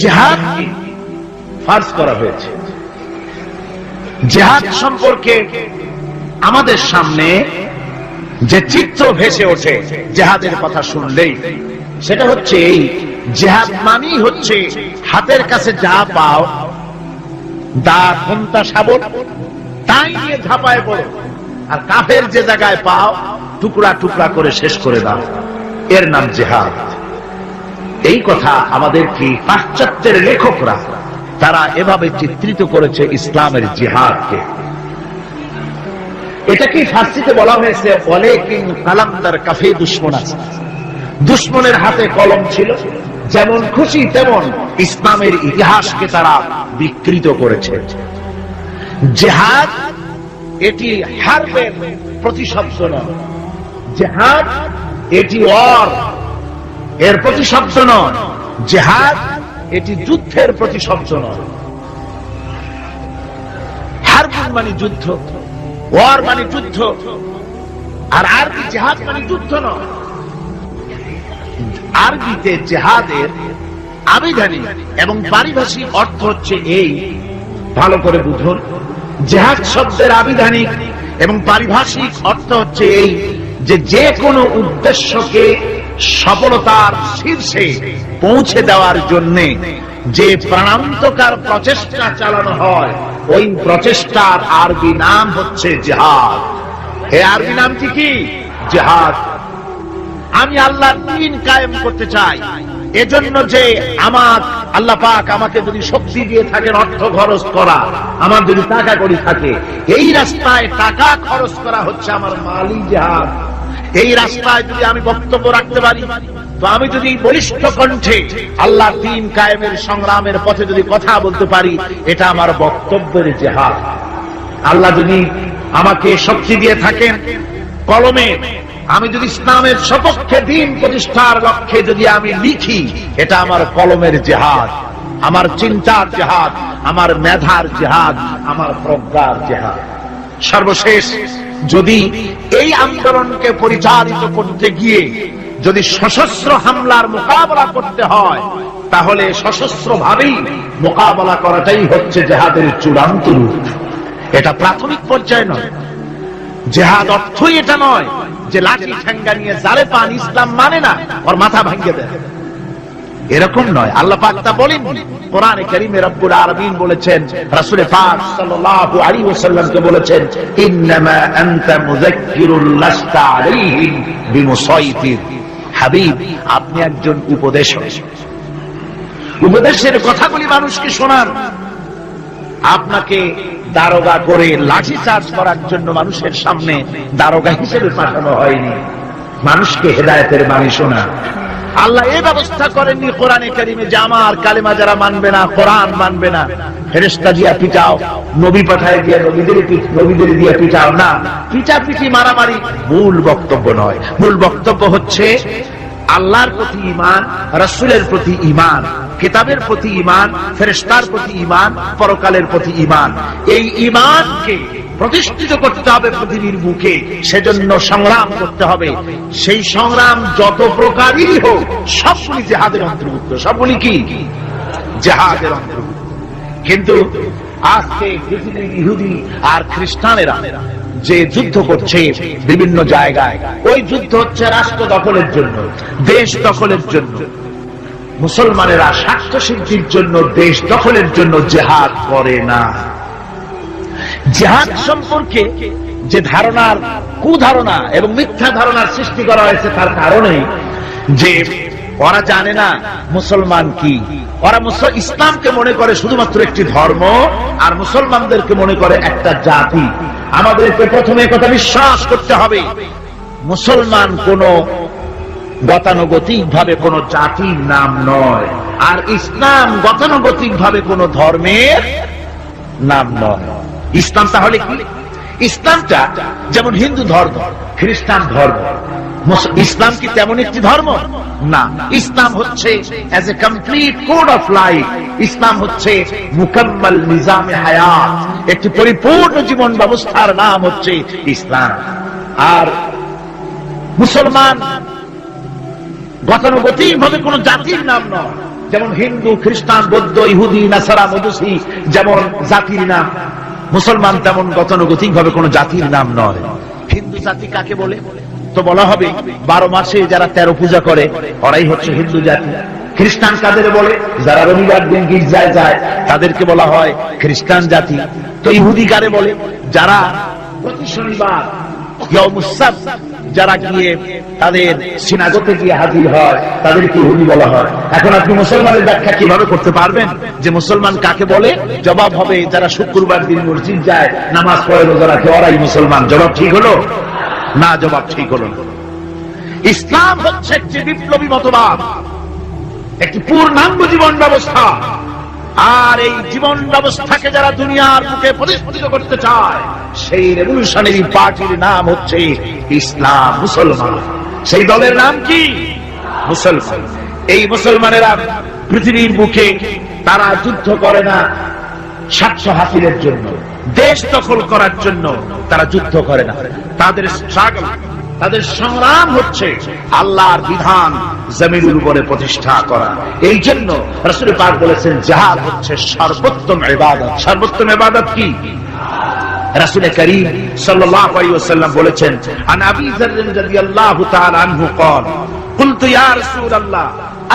জিহাদকে ফার্জ করা হয়েছে। জিহাদ সম্পর্কে আমাদের সামনে যে চিত্র ভেসে ওঠে জিহাদের কথা শুনলেই, সেটা হচ্ছে এই জিহাদ মানেই হচ্ছে হাতের কাছে যা পাও, দা কোনটা শাবল, তাই নিয়ে ঝাঁপায় পড়ো, আর কাফের যে জায়গায় পাও টুকরা টুকরা করে শেষ করে দাও, এর নাম জিহাদ। এই কথা আমাদের কি পাশ্চাত্যের লেখকরা তারা এভাবে চিত্রিত করেছে ইসলামের জিহাদকে। এটাকে ফার্সিতে বলা হয়েছে ওয়ালাকিন কালামদার কাফে দুশমন আছে, দুশমনের হাতে কলম ছিল, যেমন খুশি তেমন ইসলামের ইতিহাসকে তারা বিকৃত করেছে। জিহাদ এটি হারবের প্রতিশব্দ নয়, জিহাদ এটি ওয়ার এর প্রতিশব্দ নয়, জিহাদ এটি যুদ্ধের প্রতিশব্দ নয়। হারব মানে যুদ্ধ, ওয়ার মানে যুদ্ধ, আর আরবি জিহাদ মানে যুদ্ধ নয়। আরবিতে জিহাদের আবিধানিক এবং পারিভাষিক অর্থ হচ্ছে এই, ভালো করে বুঝুন। জিহাদ শব্দের আবিধানিক এবং পারিভাষিক অর্থ হচ্ছে এই যে যে কোনো উদ্দেশ্যকে সফলতার শীর্ষে পৌঁছে দেওয়ার জন্য যে প্রাণান্তকার প্রচেষ্টা চালানো হয়, ওই প্রচেষ্টার আরবি নাম হচ্ছে জিহাদ। এই আরবি নামটি কি? জিহাদ। আমি আল্লাহর দ্বীন কায়েম করতে চাই, এজন্য যে আমার আল্লাহ পাক আমাকে যদি শক্তি দিয়ে থাকেন অর্থ খরচ করা, আমার যদি টাকা কড়ি থাকে, এই রাস্তায় টাকা খরচ করা হচ্ছে আমার মালি জিহাদ। এই রাস্তায় যদি আমি বক্তব্য রাখতে পারি, তো আমি যদি বলিষ্ঠ কণ্ঠে আল্লাহর দ্বীন কায়েমের সংগ্রামের পথে যদি কথা বলতে পারি, এটা আমার বক্তব্যের জিহাদ। আল্লাহ যদি আমাকে শক্তি দিয়ে থাকেন কলমে, আমি যদি ইসলামের সপক্ষে দ্বীন প্রতিষ্ঠার লক্ষ্যে যদি আমি লিখি, এটা আমার কলমের জিহাদ, আমার চিন্তার জিহাদ, আমার মেধার জিহাদ, আমার প্রজ্ঞার জিহাদ। সর্বশেষ যদি এই আন্দোলনকে পরিচালিত করতে গিয়ে যদি সশস্ত্র হামলার মোকাবেলা করতে হয়, তাহলে সশস্ত্র ভাবেই মোকাবেলা করাটাই হচ্ছে জিহাদের চূড়ান্ত রূপ। এটা প্রাথমিক পর্যায়ে নয়। জিহাদ অর্থই এটা নয় যে লাঠি ঠ্যাঙ্গা নিয়ে যারে পান ইসলাম মানে না ওর মাথা ভাঙিয়ে দেয়, এরকম নয়। আল্লাহ পাক তা বলেন কোরআনে কারীমে, রব্বুল আলামিন বলেছেন, রাসূল পাক সাল্লাল্লাহু আলাইহি ওয়াসাল্লামকে বলেছেন, ইন্নামা আনতা মুযাক্কিরুন লাস্তা আলাইহিম বিমুসাইতির। হাবিব, আপনি একজন উপদেশক, উপদেশের কথাগুলি মানুষকে শোনান। আপনাকে দারোগা করে লাঠি চার্জ করার জন্য মানুষের সামনে দারোগা হিসেবে পাঠানো হয়নি, মানুষকে হেদায়েতের বাণী শোনা। আল্লাহ এই ব্যবস্থা করেননি কোরআনে কারীমে যে আমার কালেমা যারা মানবে না, কোরআন মানবে না, ফেরেশতা দিয়া পিটাও, নবী পাঠায় দিয়ে নবীদের দিয়ে পিটাও। না, পিটাপিটি মারামারি মূল বক্তব্য নয়। মূল বক্তব্য হচ্ছে আল্লাহর প্রতি ঈমান, রাসূলের প্রতি ঈমান, কিতাবের প্রতি ঈমান, ফেরেশতার প্রতি ঈমান, পরকালের প্রতি ঈমান। এই ঈমানকে প্রতিষ্ঠিত করতে হবে পৃথিবীর বুকে, সেজন্য সংগ্রাম করতে হবে। সেই সংগ্রাম যত প্রকারই হোক সবগুলি জিহাদের অন্তর্ভুক্ত, সবগুলি কি জিহাদের অন্তর্ভুক্ত। কিন্তু আজকে পৃথিবীর ইহুদি আর খ্রিস্টানেরা যে যুদ্ধ করছে বিভিন্ন জায়গায়, ওই যুদ্ধ হচ্ছে রাষ্ট্র দখলের জন্য, দেশ দখলের জন্য। মুসলমানেরা স্বার্থ সিদ্ধির জন্য, দেশ দখলের জন্য জিহাদ করে না। জিহাদ সম্পর্কে যে ধারণার কুধারণা এবং মিথ্যা ধারণার সৃষ্টি করা হয়েছে, তার কারণে যে ওরা জানে না মুসলমান কি। ওরা ইসলামকে মনে করে শুধুমাত্র একটি ধর্ম, আর মুসলমানদেরকে মনে করে একটা জাতি। আমাদেরকে প্রথমে কথা বিশ্বাস করতে হবে, মুসলমান কোন গতানুগতিক ভাবে কোন জাতির নাম নয়, আর ইসলাম গতানুগতিক ভাবে কোন ধর্মের নাম নয়। ইসলাম তাহলে কি? ইসলামটা যেমন হিন্দু ধর্ম, খ্রিস্টান ধর্ম, ইসলাম কি তেমন একটি ধর্ম? না, ইসলাম হচ্ছে as a complete code of life. Islam হচ্ছে মুকাম্মাল নিজামে হায়াত, একটি পরিপূর্ণ জীবন ব্যবস্থার নাম হচ্ছে ইসলাম। আর মুসলমান গতানুগতিক ভাবে কোন জাতির নাম নয়, যেমন হিন্দু, খ্রিস্টান, বৌদ্ধ, ইহুদি, নাসারা, মজুসি যেমন জাতির নাম, মুসলমান তেমন গতানুগতিক ভাবে কোন জাতির নাম নয়। হিন্দু জাতি কাকে বলে? তো বলা হবে 12 মাসে যারা 13 পূজা করে ওরাই হচ্ছে হিন্দু জাতি। খ্রিস্টান কাদের বলে? যারা রবিবার দিন গির্জায় যায় তাদেরকে বলা হয় খ্রিস্টান জাতি। তো ইহুদি কারে বলে? যারা প্রতি শনিবার যারা গিয়ে তাদের সিনাগোতে গিয়ে হাজির হয় তাদেরকে ইহুদি বলা হয়। এখন আপনি মুসলমানের ব্যাখ্যা কিভাবে করতে পারবেন যে মুসলমান কাকে বলে? জবাব হবে যারা শুক্রবার দিন মসজিদ যায়, নামাজ পড়ে, রোজা রাখে, ওরাই মুসলমান। জবাব ঠিক হলো না? জবাব ঠিক হলো না। ইসলাম হচ্ছে একটি বিপ্লবী মতবাদ, একটি পূর্ণাঙ্গ জীবন ব্যবস্থা। আর এই জীবন ব্যবস্থাকে যারা দুনিয়ার বুকে প্রতিষ্ঠিত করতে চায় সেই রেভলিউশনারি পার্টির নাম হচ্ছে ইসলাম, মুসলমান। সেই দলের নাম কি? মুসলমান। এই মুসলমানেরা পৃথিবীর বুকে তারা যুদ্ধ করে না স্বার্থ হাসিলের জন্য, দেশ দখল করার জন্য তারা যুদ্ধ করে না। তাদের স্ট্রাগল, তাদের সংগ্রাম হচ্ছে আল্লাহর বিধান জমিনের উপরে প্রতিষ্ঠা করা। এই জন্য রাসূল পাক বলেছেন জিহাদ হচ্ছে সর্বোত্তম ইবাদত। সর্বোত্তম ইবাদত কি? রাসূল করিম সাল্লাল্লাহু আলাইহি ওয়াসাল্লাম বলেছেন, আন আবী যার রাদিয়াল্লাহু তাআলা আনহু قال قلت يا رسول الله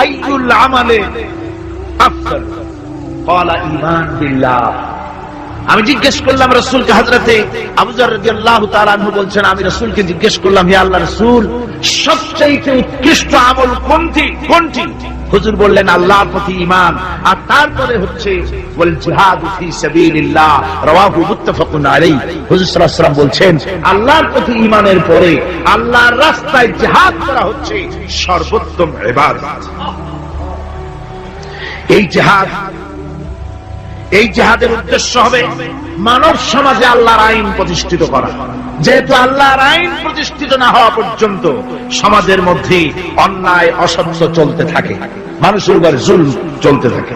اي العمل افضل قال ايمان بالله। আমি জিজ্ঞেস করলাম রাসূলকে, হযরতে আবু যর রাদিয়াল্লাহু তাআলা আনহু বলছেন আমি রাসূলকে জিজ্ঞেস করলাম, হে আল্লাহর রাসূল সবচেয়ে উৎকৃষ্ট আমল কোনটি? হুজুর বললেন আল্লাহর প্রতি ঈমান, আর তারপরে হচ্ছে ওয়াল জিহাদু ফি সাবিলিল্লাহ, রাওয়াহু মুত্তাফাকুন আলাইহি। হুজুর সাল্লাল্লাহু আলাইহি ওয়াসাল্লাম বলছেন আল্লাহর প্রতি ঈমানের পরে আল্লাহর রাস্তায় জিহাদ করা হচ্ছে সর্বোত্তম ইবাদত। এই জিহাদের উদ্দেশ্য হবে মানব সমাজে আল্লাহর আইন প্রতিষ্ঠিত করা। যেহেতু আল্লাহর আইন প্রতিষ্ঠিত না হওয়া পর্যন্ত সমাজের মধ্যে অন্যায়, অসত্য চলতে থাকে, মানুষের উপর জুলম চলতে থাকে।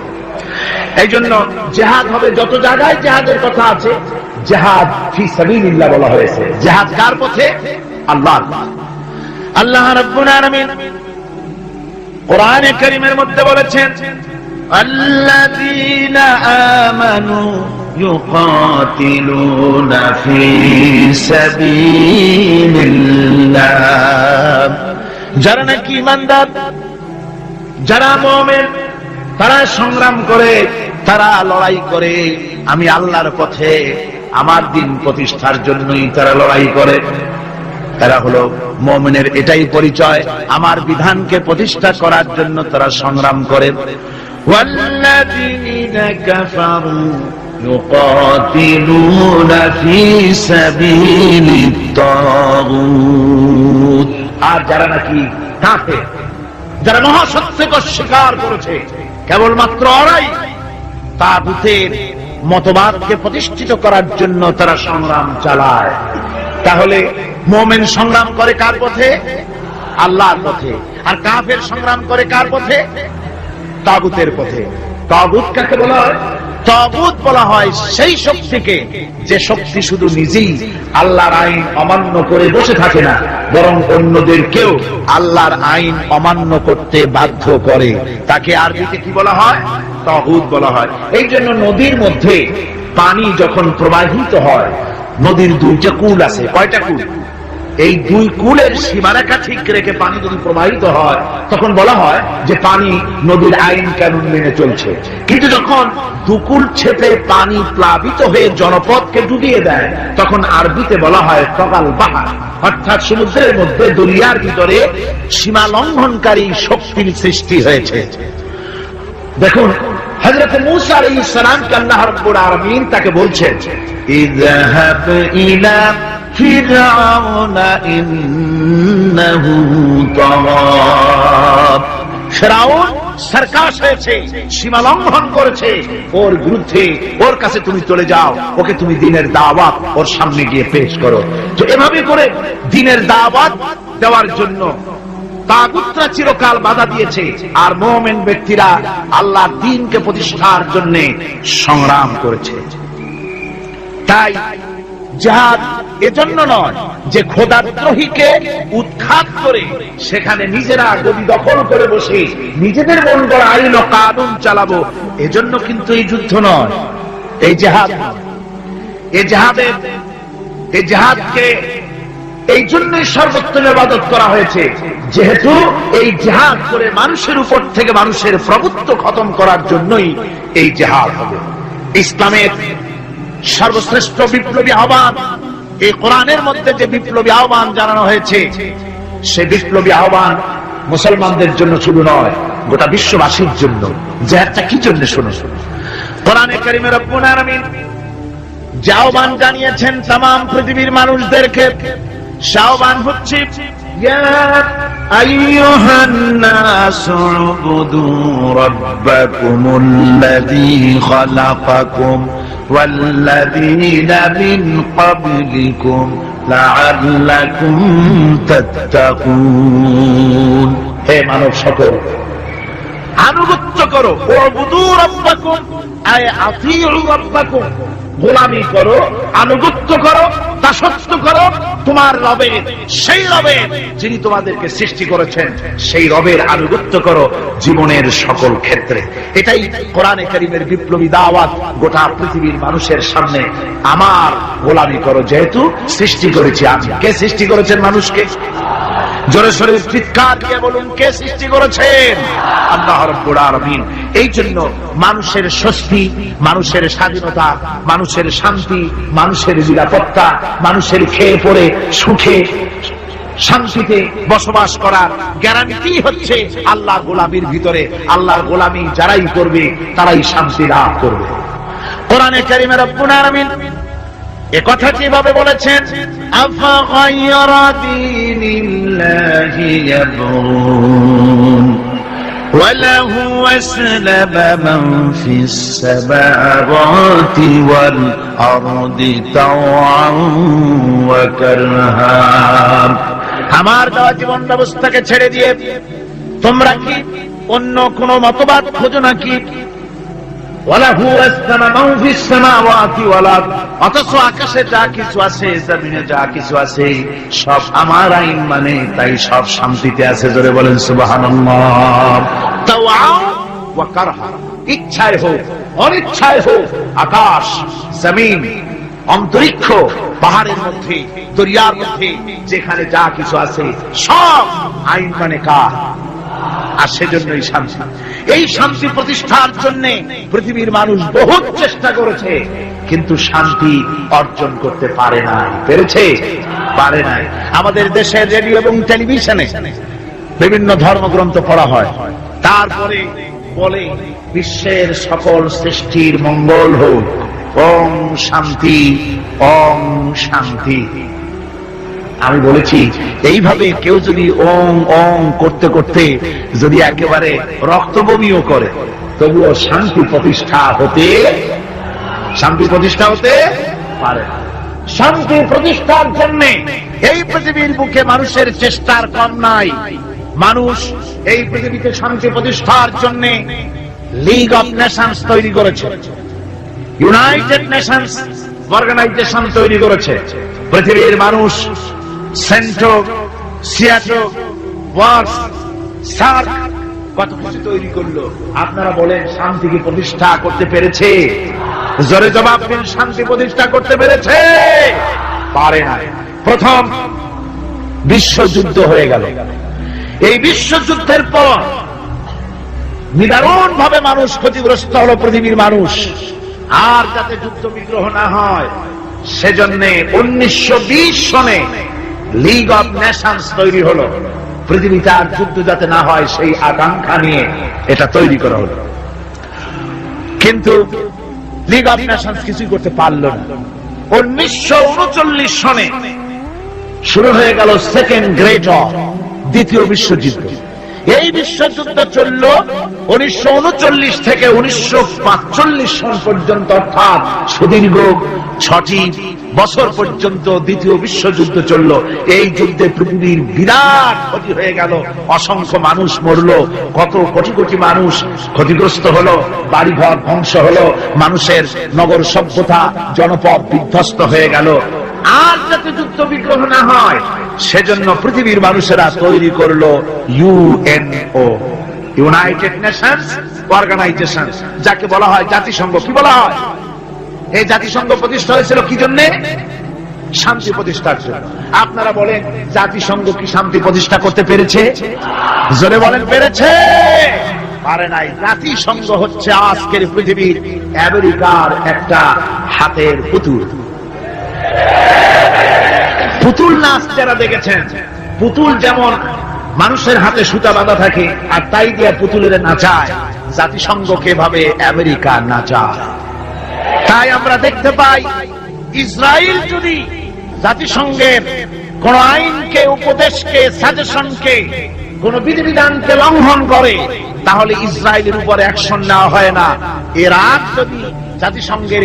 এই জন্য জিহাদ হবে, যত জায়গায় জিহাদের কথা আছে জিহাদ ফি সাবিলিল্লাহ বলা হয়েছে। জিহাদ কার পথে? আল্লাহর পথে। আল্লাহ রাব্বুল আলামিন কোরআনে কারীমের মধ্যে বলেছেন الذين آمنوا يقاتلون في سبيل الله। যারা নাকি ঈমানদার, যারা মুমিন, তারা সংগ্রাম করে, তারা লড়াই করে আমি আল্লাহর পথে, আমার দিন প্রতিষ্ঠার জন্যই তারা লড়াই করে। তারা হলো মুমিনের এটাই পরিচয়, আমার বিধানকে প্রতিষ্ঠা করার জন্য তারা সংগ্রাম করে। والذين كفروا يقاتلون في سبيل الطاغوت। আর যারা নাকি কাফের, যারা মহাসত্যকে অস্বীকার করেছে, কেবলমাত্র ওরাই তাগুতের মতবাদকে প্রতিষ্ঠিত করার জন্য তারা সংগ্রাম চালায়। তাহলে মুমিন সংগ্রাম করে কার পথে? আল্লাহর পথে। আর কাফের সংগ্রাম করে কার পথে? তাগুতের পথে। তাগুত কাকে বলা হয়? তাগুত বলা হয় সেই শক্তিকে যে শক্তি শুধু নিজেই আল্লাহর আইন অমান্য করে বসে থাকে না, বরং অন্যদেরকেও আল্লাহর আইন অমান্য করতে বাধ্য করে। তাকে আরবিতে কি বলা হয়? তাগুত বলা হয়। এই জন্য নদীর মধ্যে পানি যখন প্রবাহিত হয়, নদীর দুইটা কূল আছে। কয়টা কূল? এই দুই কূলের সীমারেখা ঠিক রেখে পানি যদি প্রবাহিত হয় তখন বলা হয় যে পানি নদীর আইন কানুন মেনে চলছে। কিন্তু যখন দুকুল ছেপে পানি প্লাবিত হয়ে জনপদকে ডুবিয়ে দেয় তখন আরবিতে বলা হয় তগাল বাহার, অর্থাৎ সমুদ্রের মধ্যে দরিয়ার ভিতরে সীমা লঙ্ঘনকারী শক্তির সৃষ্টি হয়েছে। দেখুন হযরত মূসা আলাইহিস সালামকে আল্লাহ রাব্বুল আলামিন তাকে বলছেন ইযহাব ইলা ফিরআউন ইন্নাহু তাগা। ফিরআউন সরকাশ হয়েছে, সীমা লঙ্ঘন করেছে, ওর বিরুদ্ধে ওর কাছে তুমি চলে যাও, ওকে তুমি দ্বীনের দাওয়াত ওর সামনে গিয়ে পেশ করো। তো এভাবে করে দ্বীনের দাওয়াত দেওয়ার জন্য তাগুতরা চিরকাল বাধা দিয়েছে, আর মুমিন ব্যক্তিরা আল্লাহর দ্বীনকে প্রতিষ্ঠার জন্য সংগ্রাম করেছে। তাই জিহাদ এজন্য নয় যে খোদাদ্রোহীকে উৎখাত করে সেখানে নিজেরা গদি দখল করে বসে নিজেদের মন গড়া আইন ও কানুন চালাবো, এজন্য কিন্তু এই যুদ্ধ নয়। এই জিহাদকে এই জন্যই সর্বোত্তম ইবাদত করা হয়েছে, যেহেতু এই জিহাদ করে মানুষের উপর থেকে মানুষের প্রভুত্ব খতম করার জন্যই এই জিহাদ হবে। ইসলামের সর্বশ্রেষ্ঠ বিপ্লবী আহ্বান, এই কোরআনের মধ্যে যে বিপ্লবী আহ্বান জানানো হয়েছে, সেই বিপ্লবী আহ্বান মুসলমানদের জন্য শুধু নয়, গোটা বিশ্ববাসীর জন্য। জিহাদটা কি জন্য শুনো? কোরআনে কারীমে রব্বুল আলামিন যে আহ্বান জানিয়েছেন तमाम পৃথিবীর মানুষদেরকে, সে আহ্বান হচ্ছে ইয়া আইয়ুহান নাসু উবুদু রাব্বাকুমুল্লাযী খালাকাকুম ওয়াল্লাযীনা মিন ক্বাবলিকুম লাআল্লাকুম তাত্তাকুন। হে মানব সকল, আনুগত্য করো, উবুদু রাব্বাকুম আয় আতিউ রাব্বাকুম, গোলামি করো, আনুগত্য করো, দাসত্ব করো তোমার রবের, সেই রবের যিনি তোমাদেরকে সৃষ্টি করেছেন, সেই রবের আনুগত্য করো জীবনের সকল ক্ষেত্রে। এটাই কোরআনে কারীমের বিপ্লবী দাওয়াত গোটা পৃথিবীর মানুষের সামনে। আমার গোলামি করো, যেহেতু সৃষ্টি করেছি আমি। কে সৃষ্টি করেছেন মানুষকে? জোরে সোরে চিৎকার দিয়ে বলুন, কে সৃষ্টি করেছেন? আল্লাহ রাব্বুল আলামিন। এই জন্য মানুষের স্বস্তি, মানুষের স্বাধীনতা, মানুষের শান্তি, মানুষের নিরাপত্তা, মানুষের খেয়ে পড়ে সুখে শান্তিতে বসবাস করার গ্যারান্টি হচ্ছে আল্লাহ গোলামির ভিতরে। আল্লাহর গোলামি যারাই করবে তারাই শান্তি লাভ করবে। কোরআনে কারীমে রব্বুল আলামিন এ কথা কিভাবে বলেছেন? আফা গায়রা দীনিল্লাহি ইয়াবগুন ওয়া লাহু আসলামা মান ফিস সামাওয়াতি ওয়াল আরদি তাওআন ওয়া কারহা। আমার দেওয়া জীবন ব্যবস্থাকে ছেড়ে দিয়ে তোমরা কি অন্য কোন মতবাদ খোঁজো নাকি? অথচ আকাশে যা কিছু আছে, জমিনে যা কিছু আছে, সব আমার আইন মানে, তাই সব শান্তিতে আছে। জোরে বলেন সুবহানাল্লাহ। ইচ্ছায় হোক অনিচ্ছায় হোক, আকাশ, জমিন, অন্তরিক্ষ, পাহাড়ের মধ্যে, দরিয়ার মধ্যে, যেখানে যা কিছু আছে সব আইন মানে কার? আর সেজন্যই শান্তি। এই শান্তি প্রতিষ্ঠার জন্য পৃথিবীর মানুষ বহুত চেষ্টা করেছে, কিন্তু শান্তি অর্জন করতে পারে নাই। পেরেছে? পারে নাই। আমাদের দেশের রেডিও এবং টেলিভিশনে বিভিন্ন ধর্মগ্রন্থ পড়া হয়, তারপরে বলে বিশ্বের সকল সৃষ্টির মঙ্গল হোক, ওম শান্তি, ওম শান্তি। আমি বলেছি, এইভাবে কেউ যদি ওং ওং করতে করতে যদি একেবারে রক্তবমিও করে, তবুও শান্তি প্রতিষ্ঠা হতে পারে। শান্তি প্রতিষ্ঠার জন্য এই পৃথিবীর বুকে মানুষের চেষ্টার কম নাই। মানুষ এই পৃথিবীতে শান্তি প্রতিষ্ঠার জন্য লিগ অফ নেশনস তৈরি করেছে, ইউনাইটেড নেশনস অর্গানাইজেশন তৈরি করেছে। পৃথিবীর মানুষ সেন্টো, সিয়াটো, ওয়ার্স, সার্ক কত কিছু তৈরি করলো। আপনারা বলেন শান্তি কি প্রতিষ্ঠা করতে পেরেছে? জোরে জবাব দিন, শান্তি প্রতিষ্ঠা করতে পেরেছে? পারে না। প্রথম বিশ্বযুদ্ধ হয়ে গেল। এই বিশ্বযুদ্ধের পর নিদারুণ ভাবে মানুষ ক্ষতিগ্রস্ত হলো, পৃথিবীর মানুষ। আর যাতে যুদ্ধ বিগ্রহ না হয় সেজন্য 1920 সনে লিগ অফ নেশনস তৈরি হলো। পৃথিবীতে আর যুদ্ধ যাতে না হয় সেই আকাঙ্ক্ষা নিয়ে এটা তৈরি করা হলো। কিন্তু লিগ অফ নেশনস কিছুই করতে পারল না। 1939 সনে শুরু হয়ে গেল সেকেন্ড গ্রেট ওয়ার, দ্বিতীয় বিশ্বযুদ্ধ। এই বিশ্বযুদ্ধ চলল 1939 থেকে 1945 সন পর্যন্ত, অর্থাৎ সুদীর্ঘ 6টি বছর পর্যন্ত দ্বিতীয় বিশ্বযুদ্ধ চলল। এই যুদ্ধে পৃথিবীর বিরাট ক্ষতি হয়ে গেল, অসংখ্য মানুষ মরল, কত কোটি কোটি মানুষ ক্ষতিগ্রস্ত হলো, বাড়িঘর ধ্বংস হলো, মানুষের নগর সভ্যতা জনপদ বিধ্বস্ত হয়ে গেল। আর যাতে যুদ্ধ বিগ্রহ না হয় সেজন্য পৃথিবীর মানুষেরা তৈরি করলো ইউএনও, ইউনাইটেড নেশনস অর্গানাইজেশন, যাকে বলা হয় জাতিসংঘ। কি বলা হয়? এই জাতিসংঘ প্রতিষ্ঠা হয়েছিল কি জন্য? শান্তি প্রতিষ্ঠার জন্য। আপনারা বলেন জাতিসংঘ কি শান্তি প্রতিষ্ঠা করতে পেরেছে? জোরে বলেন, পেরেছে? পারে নাই। জাতিসংঘ হচ্ছে আজকের পৃথিবীর আমেরিকার একটা হাতের পুতুল। পুতুল নাচ যারা দেখেছেন, পুতুল যেমন মানুষের হাতে সুতা বাঁধা থাকে আর তাই দিয়ে পুতুলের নাচায়, জাতিসংঘকে ভাবে আমেরিকা নাচায়। তাই আমরা দেখতে পাই ইসরায়েল যদি জাতিসংঘের কোন আইনকে, উপদেশকে, সাজেশনকে, কোন বিধিবিধানকে লঙ্ঘন করে তাহলে ইসরায়েলের উপর অ্যাকশন নেওয়া হয় না। ইরাক যদি জাতিসংঘের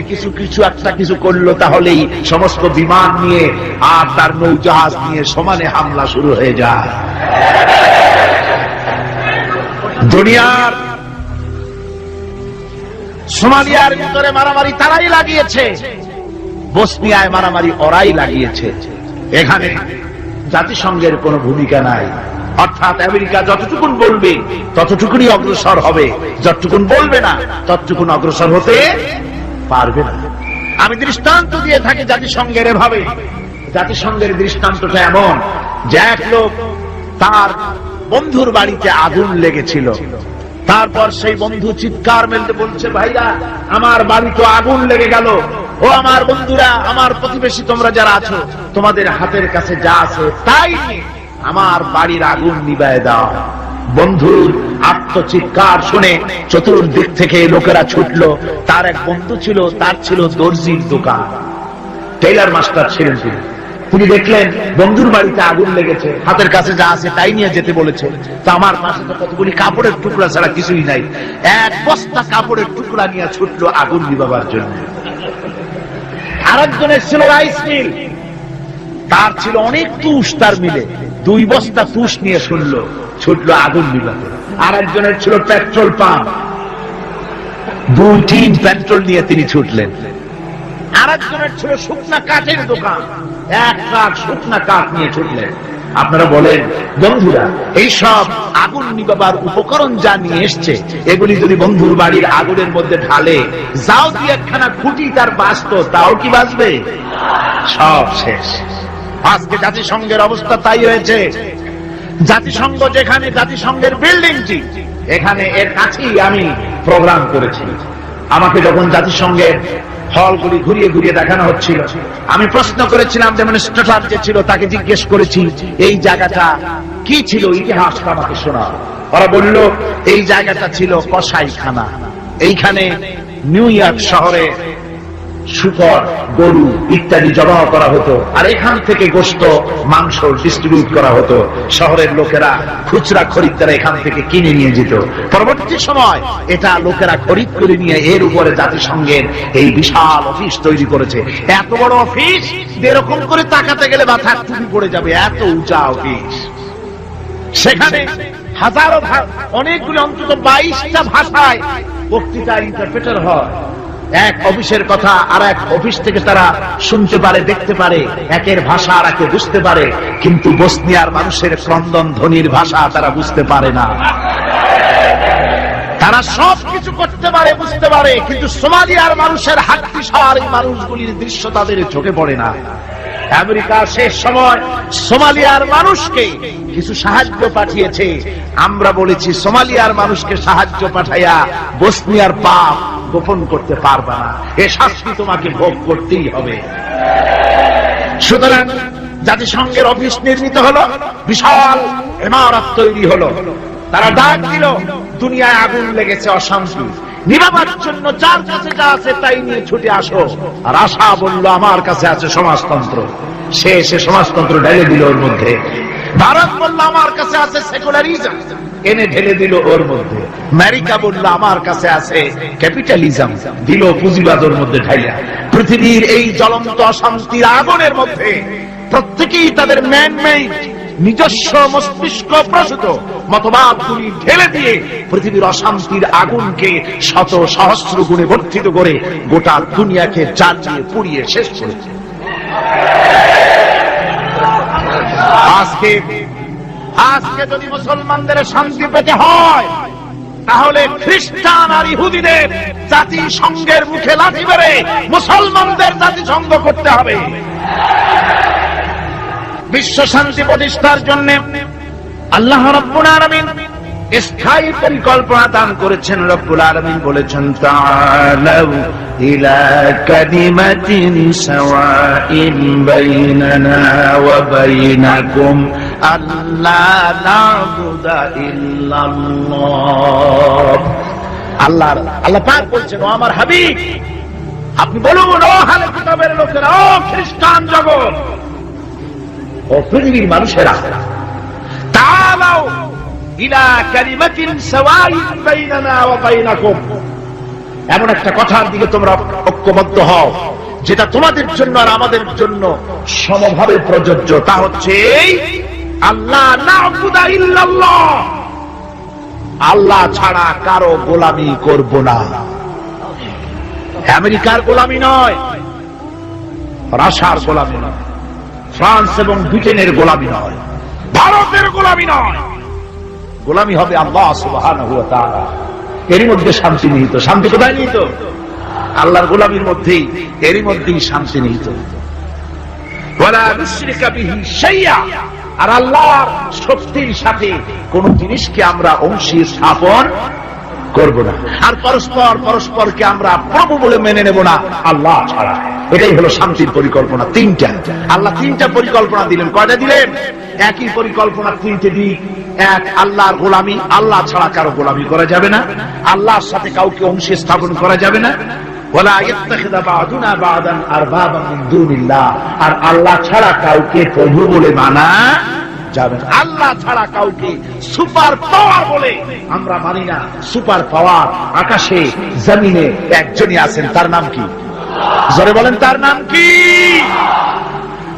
কিছু করলো তাহলেই সমস্ত বিমান নিয়ে আর তার নৌজাহাজ নিয়ে সমানে হামলা শুরু হয়ে যায়। দুনিয়ার সোমালিয়ার ভিতরে মারামারি তারাই লাগিয়েছে, বসনিয়ায় মারামারি ওরাই লাগিয়েছে। এখানে জাতিসংঘের কোনো ভূমিকা নাই। অর্থাৎ আমেরিকা যতটুকুন বলবে ততটুকুনি অগ্রসর হবে, যতটুকুন বলবে না ততটুকুন অগ্রসর হতে পারবে না। আমি দৃষ্টান্ত দিয়ে থাকি জাতিসংঘের এভাবে। জাতিসংঘের দৃষ্টান্তটা এমন যে এক লোক, তার বন্ধুর বাড়িতে আগুন লেগেছিল, তারপর সেই বন্ধু চিৎকার মেলতে বলছে, ভাইরা আমার বাড়ি তো আগুন লেগে গেল, ও আমার বন্ধুরা, আমার প্রতিবেশী, তোমরা যারা আছো তোমাদের হাতের কাছে যা আছে তাই আমার বাড়ির আগুন নিভায়ে দাও। বন্ধুর আত্মচিৎকার শুনে চতুর্দিক থেকে লোকেরা ছুটলো। তার এক বন্ধু ছিল, তার ছিল দর্জির দোকান, টেইলার মাস্টার ছিলেন তিনি। তিনি দেখলেন বন্ধুর বাড়িতে আগুন লেগেছে, হাতের কাছে যা আছে তাই নিয়ে যেতে বলেছে। তো আমার পাশে তো কতগুলি কাপড়ের টুকরা ছাড়া কিছুই নাই, এক বস্তা কাপড়ের টুকরা নিয়ে ছুটলো আগুন নিভাবার জন্য। আরেকজনের ছিল রাইস মিল, তার ছিল অনেক তুষ, তার মিলে 2 বস্তা তুষ নিয়ে ছুটলো আগুন নিভাতে। আরেকজনের ছিল পেট্রোল পাম্প, 2 টিন পেট্রোল নিয়ে তিনি ছুটলেন। আরেকজনের ছিল শুকনা কাঠের দোকান, 1 ট্রাক শুকনা কাঠ নিয়ে ছুটলেন। আপনারা বলেন বন্ধুরা, এইসব আগুন নিভাবার উপকরণ যা নিয়ে এসছে, এগুলি যদি বন্ধুর বাড়ির আগুনের মধ্যে ঢালে, যাও দিয়ে একখানা খুঁটি তার বাঁচত, তাও কি বাঁচবে? সব শেষ। আজকে জাতিসংঘের অবস্থা তাই হয়েছে। জাতিসংঘ যেখানে, জাতিসংঘের বিল্ডিংটি এখানে, এর কাছেই আমি প্রোগ্রাম করেছি। আমাকে যখন জাতিসংঘের হলগুলি ঘুরিয়ে ঘুরিয়ে দেখানো হচ্ছিল, আমি প্রশ্ন করেছিলাম, ডেমনস্ট্রেটর যে ছিল তাকে জিজ্ঞেস করেছি এই জায়গাটা কি ছিল, ইতিহাসটা আমাকে শোনা। ওরা বলল এই জায়গাটা ছিল কসাইখানা। এইখানে নিউ ইয়র্ক শহরে শুকর, গরু ইত্যাদি জবাহ করা হতো, আর এখান থেকে গোশত, মাংস ডিস্ট্রিবিউট করা হতো। শহরের লোকেরা, খুচরা খরিদ্দারা এখান থেকে কিনে নিয়ে যেত। পরবর্তী সময় এটা লোকেরা খরিদ করে নিয়ে এর উপরে জাতিসংঘের এই বিশাল অফিস তৈরি করেছে। এত বড় অফিস, এরকম করে তাকাতে গেলে মাথার টুপি পড়ে যাবে, এত উঁচা অফিস। সেখানে হাজারো, অনেকগুলি, অন্তত 22টা ভাষায় বক্তৃতা ইন্টারপ্রেটার হয়। এক অফিসের কথা আর এক অফিস থেকে তারা শুনতে পারে, দেখতে পারে, একের ভাষা আর একে বুঝতে পারে, কিন্তু বসনিয়ার মানুষের ক্রন্দন ধ্বনির ভাষা তারা বুঝতে পারে না। তারা সব কিছু করতে পারে, বুঝতে পারে, কিন্তু সোমালিয়ার মানুষের হাট্টিসার এই মানুষগুলির দৃশ্য তাদের চোখে পড়ে না। আমেরিকা শেষ সময় সোমালিয়ার মানুষকে কিছু সাহায্য পাঠিয়েছে। আমরা বলেছি সোমালিয়ার মানুষকে সাহায্য পাঠাইয়া বসনিয়ার পাপ গোপন করতে পারবা না, এ শাস্তি তোমাকে ভোগ করতেই হবে। সুতরাং জাতিসংঘের অফিস নির্মিত হলো, বিশাল ইমারত তৈরি হলো। তারা ডাক দিল, দুনিয়ায় আগুন লেগেছে, অশান্তি নিভাবার জন্য যার কাছে যা আছে তাই নিয়ে ছুটে আসো। আর আশা বলল আমার কাছে আছে সমাজতন্ত্র, সে সমাজতন্ত্র ঢেলে দিল ওর মধ্যে। ভারত বলল আমার কাছে আছে সেকুলারিজম, এনে ঢেলে দিল ওর মধ্যে। আমেরিকা বলল আমার কাছে আছে ক্যাপিটালিজম, দিল পুঁজিবাদ ওর মধ্যে ঢাইলা। পৃথিবীর এই জ্বলন্ত অশান্তির আগুনের মধ্যে প্রত্যেকেই তাদের ম্যান-মেড নিজস্ব মস্তিষ্ক প্রসূত মতবাদগুলি ঢেলে দিয়ে পৃথিবীর অশান্তির আগুনকে শত সহস্র গুণে বর্ধিত করে গোটা দুনিয়াকে জ্বালিয়ে পুড়িয়ে শেষ করেছে। আজকে যদি মুসলমানদের শান্তি পেতে হয় তাহলে খ্রিস্টান আর ইহুদিদের জাতিসংঘের মুখে লাথি মেরে মুসলমানদের জাতিসংঘ করতে হবে। বিশ্ব শান্তি প্রতিষ্ঠার জন্য আল্লাহ রাব্বুল আলামিন স্থায়ী পরিকল্পনা দান করেছেন। রব্বুল আলামিন বলেছেন, তাআলাউ ইলা কালিমাতিন সাওয়াইন বাইনানা ওয়া বাইনাকুম আল্লা না'বুদা ইল্লাল্লাহ। আল্লাহ পাক বলছেন, ও আমার হাবিব আপনি বলুন, ও আহলে কিতাবের লোকেরা, ও খ্রিস্টান জগৎ, ও পৃথিবীর মানুষেরা, তাআলাউ ইলা কালিমাতিন সাওয়াইন বাইনানা ওয়া বাইনাকুম, এমন একটা কথার দিকে তোমরা ঐক্যবদ্ধ হও যেটা তোমাদের জন্য আর আমাদের জন্য সমভাবে প্রযোজ্য। তা হচ্ছে আল্লাহ না'বুদা ইল্লাল্লাহ, আল্লাহ ছাড়া কারো গোলামি করব না। আমেরিকার গোলামি নয়, রাশিয়ার গোলামি নয়, ফ্রান্স এবং ব্রিটেনের গোলামি নয়, ভারতের গোলামি নয়, গোলামি হবে আল্লাহ সুবহানাহু ওয়া তাআলা। এরই মধ্যে শান্তি নিহিত। শান্তি কোথায় নিহিত? আল্লাহর গোলামির মধ্যেই, এরই মধ্যেই শান্তি নিহিত। ওয়ালা নুশরিকা বিহি শাইআ, আর আল্লাহর শক্তির সাথে কোন জিনিসকে আমরা অংশী স্থাপন করব না, আর পরস্পরকে আমরা প্রভু বলে মেনে নেব না আল্লাহ ছাড়া। এটাই হলো শান্তির পরিকল্পনা। তিনটা আল্লাহ তিনটা পরিকল্পনা দিলেন। কয়টা দিলেন? একই পরিকল্পনা তিনটে দিক। এক, আল্লাহর গোলামি, আল্লাহ ছাড়া কারো গোলামি করা যাবে না, আল্লাহর সাথে কাউকে অংশী স্থাপন করা যাবে না। ওয়ালা ইয়াত্তাখিযা বা'দুনা বা'দান আরবাবান মিন দুনিল্লাহ, আর আল্লাহ ছাড়া কাউকে প্রভু বলে মানা যাবে না। আল্লাহ ছাড়া কাউকে সুপার পাওয়ার বলে আমরা মানি না। সুপার পাওয়ার আকাশে জমিনে একজনই আছেন, তার নাম কি? জোরে বলেন, তার নাম কি?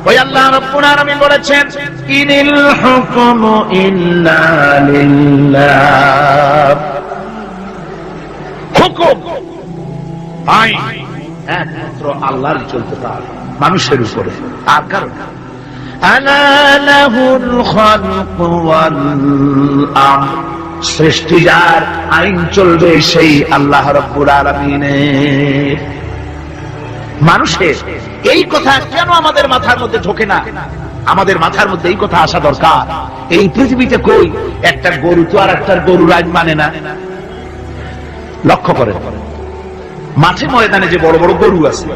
ওই আল্লাহ রাব্বুল আলামিন বলেছেন, ইনিল হুকমু ইল্লা লিল্লাহ, হুকুম আইন একমাত্র আল্লাহর চলতে পারে, মানুষের উপরে আর কারো না। আলা লাহুল খালকু ওয়াল আমর, সৃষ্টি যার, আইন চলবে সেই আল্লাহ রাব্বুল আলামিনের। মানুষের এই কথা কেন আমাদের মাথার মধ্যে ঢোকে না? আমাদের মাথার মধ্যে এই কথা আসা দরকার। এই পৃথিবীতে কই একটা গরু তো আর একটা গরুর আইন মানে না। লক্ষ্য করেন, মাঠে ময়দানে যে বড় বড় গরু আছে,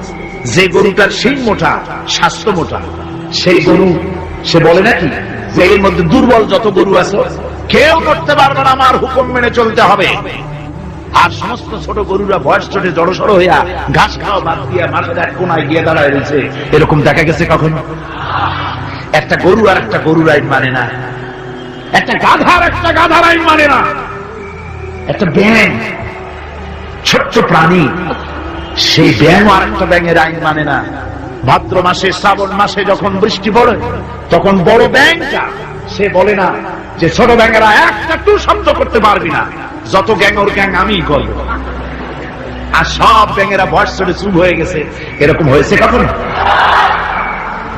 যে গরুটার শিং মোটা, স্বাস্থ্য মোটা, সেই গরু সে বলে নাকি যে এর মধ্যে দুর্বল যত গরু আছে কেউ করতে পারবে না, আমার হুকুম মেনে চলতে হবে। আর সমস্ত ছোট গরুরা বয়স চটে জড়সড় হইয়া ঘাস খাওয়া বাদ দিয়া মাঠের এক কোনায় গিয়ে দাঁড়ায় রয়েছে, এরকম দেখা গেছে কখনো? একটা গরু আর একটা গরুর আইন মানে না, একটা গাধার একটা গাধার আইন মানে না, একটা ব্যাঙ ছোট্ট প্রাণী, সেই ব্যাঙ আর একটা ব্যাঙের আইন মানে না। ভাদ্র মাসে শ্রাবণ মাসে যখন বৃষ্টি পড়ে তখন বড় ব্যাঙটা সে বলে না যে ছোট ব্যাঙেরা একটা টু শব্দ করতে পারবি না, যত গ্যাং ওর গ্যাং আমি করব। আর সব ব্যাঙেরা ভয়েস চড়ে চুপ হয়ে গেছে, এরকম হয়েছে কখন?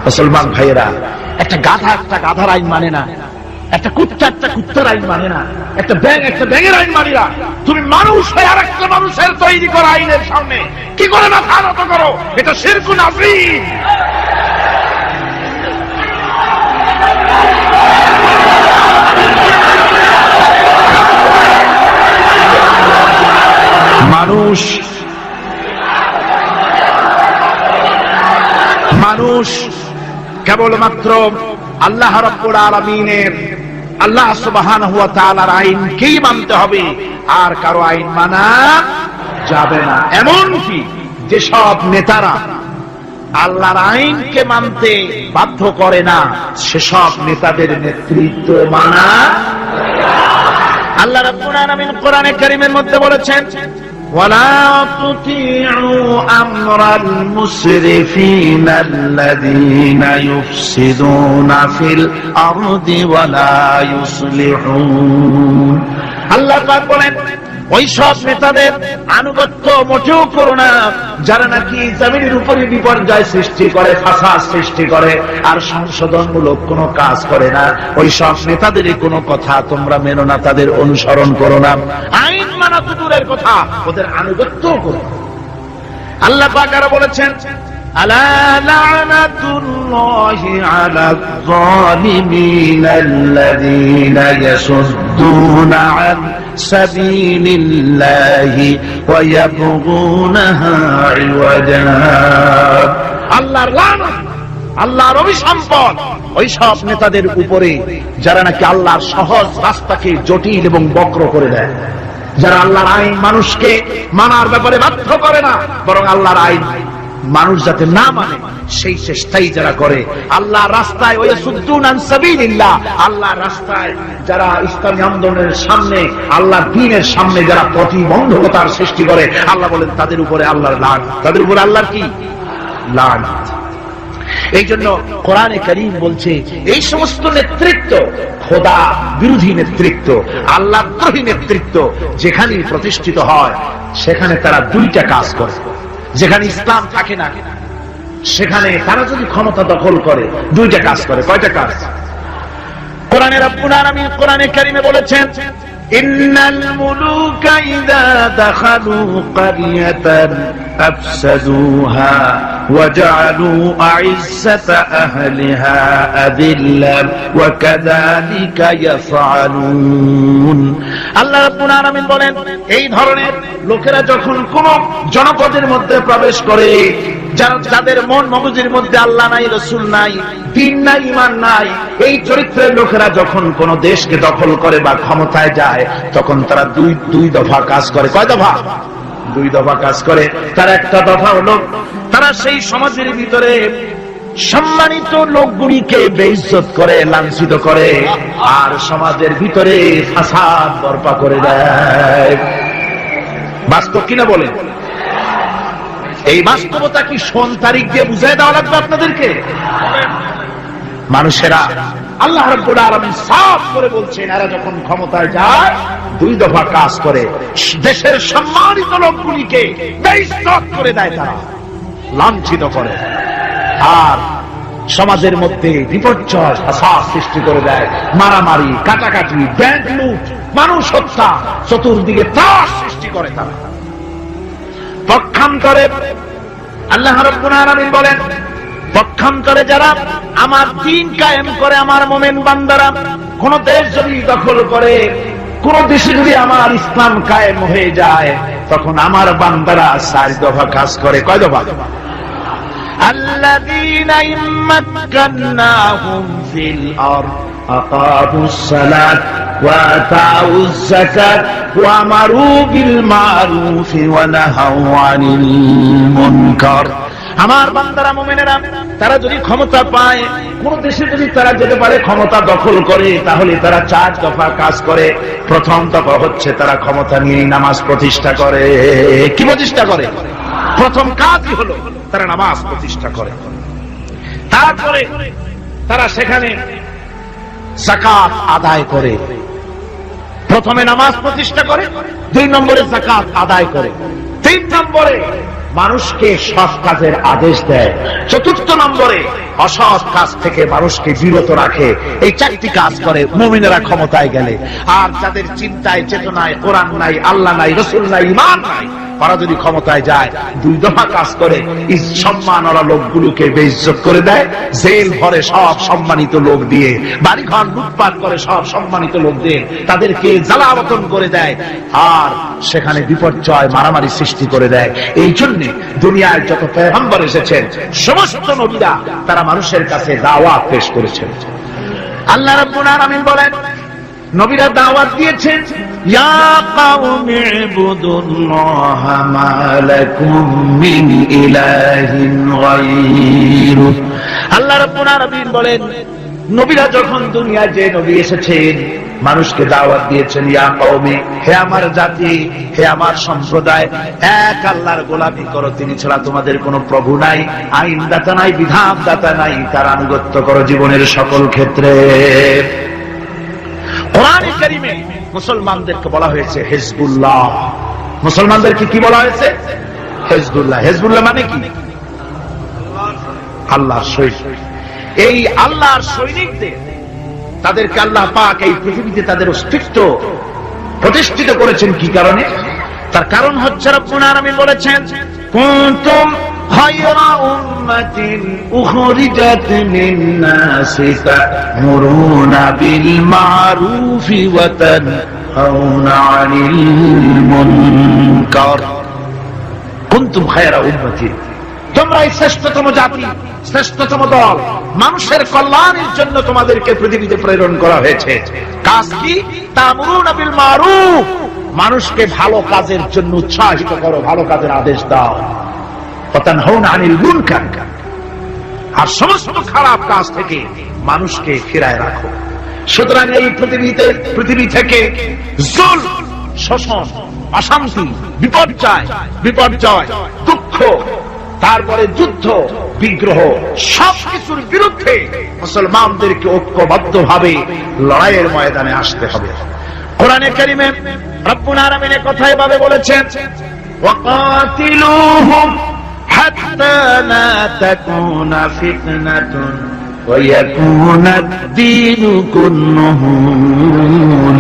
মুসলমান ভাইয়েরা, একটা গাধার আইন মানে না, একটা কুত্তার আইন মানে না, একটা ব্যাঙের আইন মানে না। তুমি মানুষ হয়ে আর একটা মানুষের তৈরি করা আইনের সামনে কি করে মাথা নত করো? এটা শিরকুন আযীম। মানুষ কেবলমাত্র আল্লাহ রাব্বুল আলামিনের, আল্লাহ সুবহানাহু ওয়া তাআলার আইনকেই মানতে হবে, আর কারো আইন মানা যাবে না। এমনকি যেসব নেতারা আল্লাহর আইনকে মানতে বাধ্য করে না, সেসব নেতাদের নেতৃত্ব মানা। আল্লাহ রাব্বুল আলামিন কোরআনে কারীমের মধ্যে বলেছেন, ولا تطيعوا أمر المسرفين الذين يفسدون في الأرض ولا يصلحون। আল্লাহ পাক বলেন, ওই সব নেতাদের আনুগত্য মোটেও করো না যারা নাকি জমিনের উপরে বিপর্যয় সৃষ্টি করে, ফাসাদ সৃষ্টি করে আর সংশোধনমূলক কোনো কাজ করে না। ওই সব নেতাদের কোনো কথা তোমরা মেনো না, তাদের অনুসরণ করো না। আইন মানা তো দূরের কথা, ওদের আনুগত্য করো। আল্লাহ পাক আরো বলেছেন, আলা লানাতুল্লাহি আলাল যালিমিন আল্লাযীনা ইয়াসুদ্দুনা আন সাবিলিল্লাহি ওয়া ইয়াবগুনাহা ইওয়াজা। আল্লাহর লানত, আল্লাহর অভিসম্পদ ওই সব নেতাদের উপরে যারা নাকি আল্লাহর সহজ রাস্তাকে জটিল এবং বক্র করে দেয়, যারা আল্লাহর আইন মানুষকে মানার ব্যাপারে বাধ্য করে না, বরং আল্লাহর আইন মানুষ যাতে না মানে সেই চেষ্টাই যারা করে। আল্লাহর রাস্তায় ওয়াসুদ্দুন আন সাবিলিল্লাহ, আল্লাহর রাস্তায় যারা ইসলামী আন্দোলনের সামনে, আল্লাহর দ্বীনের সামনে যারা প্রতিবন্ধকতার সৃষ্টি করে, আল্লাহ বলেন তাদের উপরে আল্লাহর লানত, তাদের উপরে আল্লাহর কি লানত। এই জন্য কোরআনে কারীম বলছে এই সমস্ত নেতৃত্ব খোদা বিরোধী নেতৃত্ব, আল্লাহদ্রোহী নেতৃত্ব যেখানেই প্রতিষ্ঠিত হয় সেখানে তারা দুইটা কাজ করে। যেখানে ইসলাম থাকে না সেখানে তারা যদি ক্ষমতা দখল করে দুইটা কাজ করে। কয়টা কাজ? কোরআনে রব্বুল আলামিন কোরআনে কারীমে বলেছেন, ইন্নাল মুলুকা ইযা দাখালু ক্বারিয়াতান আফসাদুহা ওয়া জাআলু আইজ্জাতা আহলিহা আযিল্লা ওয়া কাযালিকা ইয়াফআলুন। আল্লাহ রাব্বুল আলামিন বলেন, এই ধরনের লোকেরা যখন কোন জনপদের মধ্যে প্রবেশ করে, যাদের মন মগজের মধ্যে আল্লাহ নাই, রাসূল নাই, দ্বীন নাই, ঈমান নাই, এই চরিত্রের লোকেরা যখন কোন দেশকে দখল করে বা ক্ষমতায় যায় তখন তারা দুই দফা কাজ করে। কয় দফা? দুই দফা কাজ করে। তার একটা দফা হলো তারা সেই সমাজের ভিতরে সম্মানিত লোকগুলিকে বেইজ্জত করে, লাঞ্ছিত করে আর সমাজের ভিতরে ফাসাদ বরপা করে দেয়। বাস্তব কিনা বলেন? এই বাস্তবতা কি সোন তারিখ দিয়ে বুঝাই দেওয়া লাগবে আপনাদেরকে? মানুষেরা আল্লাহ রাব্বুল আলামিন সাফ করে বলছেন, এরা যখন ক্ষমতায় যায় দুই দফা কাজ করে। দেশের সম্মানিত লোকগুলিকে বেইজ্জত করে দেয়, তারা লাঞ্ছিত করে আর সমাজের মধ্যে বিপর্যয় ফাসাদ সৃষ্টি করে দেয়। মারামারি, কাটাকাটি, ব্যাংক লুট, মানুষ হত্যা, চতুর্দিকে ত্রাস সৃষ্টি করে তারা। পক্ষান্তরে আল্লাহ রাব্বুল আলামিন বলেন, পক্ষান্তরে যারা আমার দ্বীন কায়েম করে, আমার মুমিন বান্দারা কোন দেশ যদি দখল করে, কোন দেশে যদি আমার ইসলাম কায়েম হয়ে যায়, তখন আমার বান্দারা চার দফা কাজ করে। কয় দফা? আল্লাযীনা ইম্মাক্কান্নাহুম ফিল আরদ আকামুস সালাত ওয়া আতাউজ যাকাত ওয়া আমারু বিল মারুফি ওয়া নাহাউ আনিল মুনকার। আমার বান্দারা মুমিনেরা তারা যদি ক্ষমতা পায়, কোন দেশে যদি তারা যেতে পারে ক্ষমতা দখল করে, তাহলে তারা চার দফা কাজ করে। প্রথম দফা হচ্ছে তারা ক্ষমতা নিয়ে নামাজ প্রতিষ্ঠা করে। কি প্রতিষ্ঠা করে? প্রথম কাজই হলো তারা নামাজ প্রতিষ্ঠা করে। তারপরে তারা সেখানে যাকাত আদায় করে। প্রথমে নামাজ প্রতিষ্ঠা করে, 2 নম্বরে যাকাত আদায় করে, 3 নম্বরে মানুষকে সৎ কাজের আদেশ দেয়, 4র্থ নম্বরে অসৎ কাজ থেকে মানুষকে বিরত রাখে। এই 4টি কাজ করে মুমিনেরা ক্ষমতায় গেলে। আর যাদের চিন্তায় চেতনায় কোরআন নাই, আল্লাহ নাই, রাসূল নাই, ঈমান নাই, তারা যদি ক্ষমতায় যায় 2 দফা কাজ করে। সম্মানওয়ালা লোকগুলোকে বেইজ্জত করে দেয়, জেল ভরে সব সম্মানিত লোক দিয়ে, বাড়িঘর লুটপাট করে সব সম্মানিত লোক দিয়ে তাদেরকে জ্বালাবতন করে দেয় আর সেখানে বিপর্যয় মারামারি সৃষ্টি করে দেয়। এই জন্য দুনিয়ায় যত পয়গম্বর এসেছেন সমস্ত নবীরা তারা মানুষের কাছে দাওয়াত পেশ করেছেন। আল্লাহ রাব্বুল আলামিন বলেন, নবীরা দাওয়াত দিয়েছেন, ইয়া কাওমি ইবুদুল্লাহা মা লাকুম মিন ইলাহিন গায়রু। আল্লাহ রাব্বুল আলামিন বলেন, নবীরা যখন দুনিয়ায় যে নবী এসেছেন মানুষকে দাওয়াত দিয়েছেন, ইয়া কওমি, হে আমার জাতি, হে আমার সম্প্রদায়, এক আল্লাহর গোলামি করো, তিনি ছাড়া তোমাদের কোনো প্রভু নাই, আইনদাতা নাই, বিধানদাতা নাই, তার আনুগত্য করো জীবনের সকল ক্ষেত্রে। কোরআনে কারীমে মুসলমানদেরকে বলা হয়েছে হিজবুল্লাহ। মুসলমানদেরকে কি বলা হয়েছে? হিজবুল্লাহ। হিজবুল্লাহ মানে কি? আল্লাহর সৈনিক। এই আল্লাহর সৈনিকদের, তাদেরকে আল্লাহ পাক এই পৃথিবীতে তাদের অস্তিত্ব প্রতিষ্ঠিত করেছেন কি কারণে? তার কারণ হচ্ছে রব্বুল আলামিন বলেছেন, কুনতুম খায়রা উম্মাতিন উখরিজাত লিন-নাসি তা'মুরুনা বিল মা'রুফি ওয়া তানহাউনা 'আনিল মুনকার। কুনতুম খায়রা উম্মাতিন, তোমরাই শ্রেষ্ঠতম জাতি, শ্রেষ্ঠতম দল। মানুষের কল্যাণের জন্য তোমাদেরকে পৃথিবীতে প্রেরণ করা হয়েছে। কাজ কি? তা'মুরুনা বিল মা'রুফ, মানুষকে ভালো কাজের জন্য উৎসাহিত করো, ভালো কাজের আদেশ দাও। ওয়া তানহাউনা আনিল মুনকার, আর সমস্ত খারাপ কাজ থেকে মানুষকে ফিরায় রাখো। সুতরাং এই পৃথিবী থেকে জুলম, শোষণ, অশান্তি, বিপর্যয়, দুঃখ, তারপরে যুদ্ধ, বিগ্রহ, সবকিছুর বিরুদ্ধে মুসলমানদেরকে ঐক্যবদ্ধভাবে লড়াইয়ের ময়দানে আসতে হবে। কোরআনে কারীমে রব্বুল আলামিন কথা এভাবে বলেছেন, ওয়াকাতিলুহুম হাত্তা লা তাকুনা ফিতনাতুন ওয়া ইয়াকুনাদ দীনু কুল্লুহু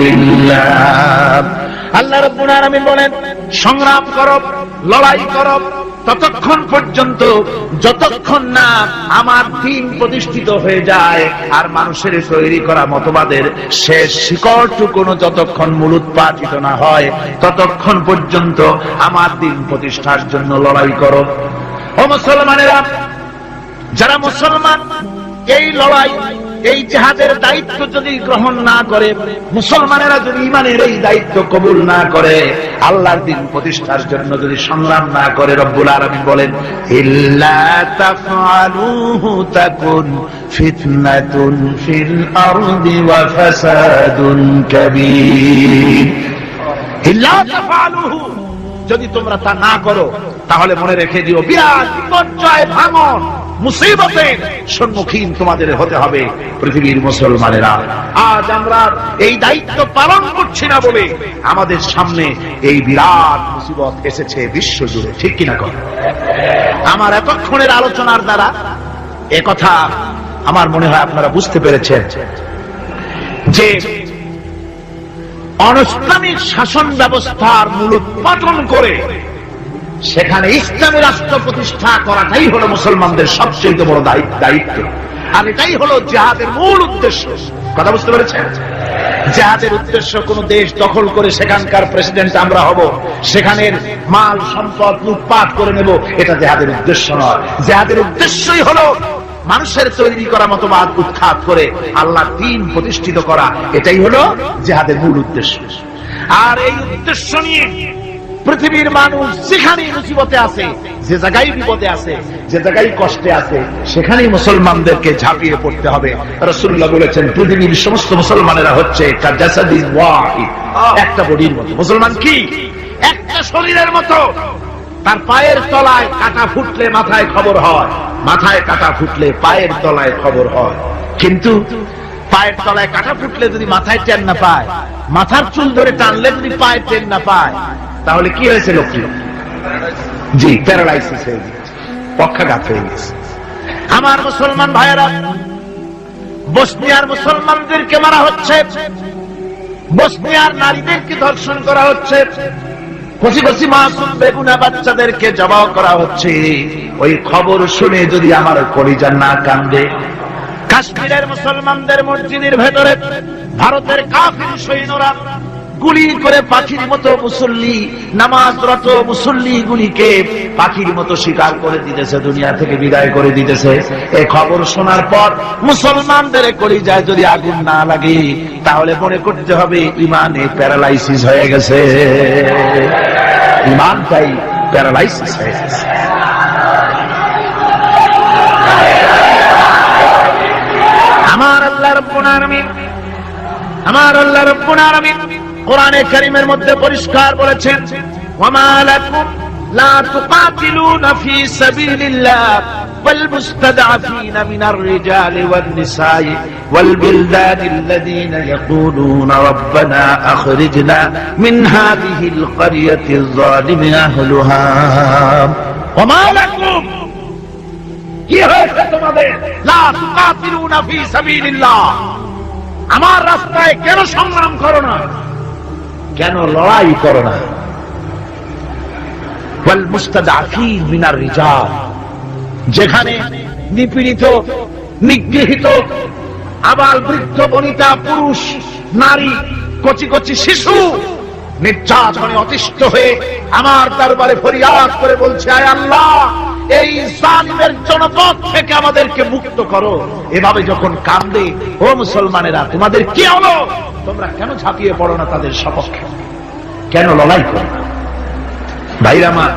লিল্লাহ। আল্লাহ রাব্বুল আলামিন বলেন, সংগ্রাম করো, লড়াই করো ততক্ষণ পর্যন্ত যতক্ষণ না আমার দ্বীন প্রতিষ্ঠিত হয়ে যায়, আর মানুষের তৈরি করা মতবাদের শেষ শিকড়টুকুনো যতক্ষণ মূলোৎপাটিত না হয়, ততক্ষণ পর্যন্ত আমার দ্বীন প্রতিষ্ঠার জন্য লড়াই করো। ও মুসলমানেরা, যারা মুসলমান এই লড়াই, এই জিহাদের দায়িত্ব যদি গ্রহণ না করে, মুসলমানেরা যদি ঈমানের এই দায়িত্ব কবুল না করে, আল্লাহর দ্বীন প্রতিষ্ঠার জন্য যদি সংগ্রাম না করে, রব্বুল আলামিন বলেন, ইল্লা তাফআলুহু তাকুন ফিতনাতুন ফিল আরদি ওয়া ফাসাদুন কাবীর। ইল্লা তাফআলুহু, যদি তোমরা তা না করো তাহলে মনে রেখে দিও, বিরাট বিপর্যয়, ভাঙন, মুসিবতের সম্মুখীন তোমাদের হতে হবে। পৃথিবীর মুসলমানেরা, আজ আমরা এই দায়িত্ব পালন করছি না বলে আমাদের সামনে এই বিরাট মুসিবত এসেছে বিশ্ব জুড়ে, ঠিক কিনা কর? আমার এতক্ষণের আলোচনার দ্বারা একথা আমার মনে হয় আপনারা বুঝতে পেরেছেন যে অনিসলামিক শাসন ব্যবস্থার মূলোৎপাটন করে সেখানে ইসলামী রাষ্ট্র প্রতিষ্ঠা করাটাই হলো মুসলমানদের সবচেয়ে বড় দায়িত্ব, আর এটাই হলো জিহাদের মূল উদ্দেশ্য। কথা বুঝতে পেরেছেন? জিহাদের উদ্দেশ্য কোন দেশ দখল করে সেখানকার প্রেসিডেন্ট আমরা হব, সেখানের মাল সম্পদ লুটপাট করে নেব, এটা জিহাদের উদ্দেশ্য নয়। জিহাদের উদ্দেশ্যই হলো মানুষের তৈরি করা মতবাদ উৎখাত করে আল্লাহর দ্বীন প্রতিষ্ঠিত করা, এটাই হলো জিহাদের মূল উদ্দেশ্য। আর এই উদ্দেশ্য নিয়ে পৃথিবীর মানুষ যেখানেই মুসিবতে আছে, যে জায়গায় বিপদে আছে, যে জায়গায় কষ্টে আছে, সেখানেই মুসলমানদেরকে ঝাঁপিয়ে পড়তে হবে। রাসূলুল্লাহ বলেছেন, পৃথিবীর সমস্ত মুসলমানেরা হচ্ছে কাজাসাদিন ওয়াহিদ, একটা বডির মতো। মুসলমান কি? একটা শরীরের মতো। তার পায়ের তলায় কাটা ফুটলে মাথায় খবর হয়, মাথায় কাটা ফুটলে পায়ের তলায় খবর হয়। কিন্তু পায়ের তলায় কাটা ফুটলে যদি মাথায় টেন না পায়, মাথার চুল ধরে টানলে যদি পায়ে টেন না পায়, তাহলে কি হয়েছে লোকটি? জি, প্যারালাইসিস হয়ে গেছে, পক্ষাঘাত হয়ে গেছে। আমার মুসলমান ভাইয়েরা, বসনিয়ার মুসলমানদেরকে মারা হচ্ছে, বসনিয়ার নারীদেরকে ধর্ষণ করা হচ্ছে, কচি কচি মাসুম বেগুনা বাচ্চাদেরকে জবাই করা হচ্ছে। ওই খবর শুনে যদি আমার কলিজা না কান্দে, কাশ্মীরের মুসলমানদের মসজিদের ভেতরে ভারতের কাফির সৈন্যরা গুলি করে পাখির মতো মুসল্লি, নামাজরত মুসল্লি গুলিকে পাখির মতো শিকার করে দিতেছে, দুনিয়া থেকে বিদায় করে দিতেছে। এই খবর শোনার পর মুসলমানদের কলিজায় যদি আগুন না লাগে, তাহলে মনে করতে হবে ইমানে প্যারালাইসিস হয়ে গেছে, ইমানটাই প্যারালাইসিস হয়ে গেছে। আমার আল্লাহ রাব্বুল আলামিন কোরআনে কারীমের মধ্যে পরিষ্কার বলেছেন, ওয়ামা লাকুম লা তুকাতিলুনা ফি সাবিলিল্লাহ والمستضعفين من الرجال والنساء والبلدان الذين يقولون ربنا أخرجنا من هذه القرية الظالم أهلها وما لكم কি হয়েছে তোমাদের লা তুকাতিলুনা ফি সাবিলিল্লাহ আমার রাস্তায় কেন সংগ্রাম করো না, কেন লড়াই করো না? ওয়াল মুস্তাদাফিন মিনার রিজাল, যেখানে নিপীড়িত নিগৃহীত আবাল বৃদ্ধ বনিতা পুরুষ নারী কচি কচি শিশু নির্যাতনে অতিষ্ঠ হয়ে আমার দরবারে ফরিয়াদ করে বলছে, আয় আল্লাহ এই জালিমের জনপদ থেকে আমাদেরকে মুক্ত করো। এভাবে যখন কান্দে, ও মুসলমানেরা তোমাদের কি হলো? তোমরা কেন ঝাঁপিয়ে পড়ো না তাদের সপক্ষে, কেন লড়াই করো না? ভাইরা আমার,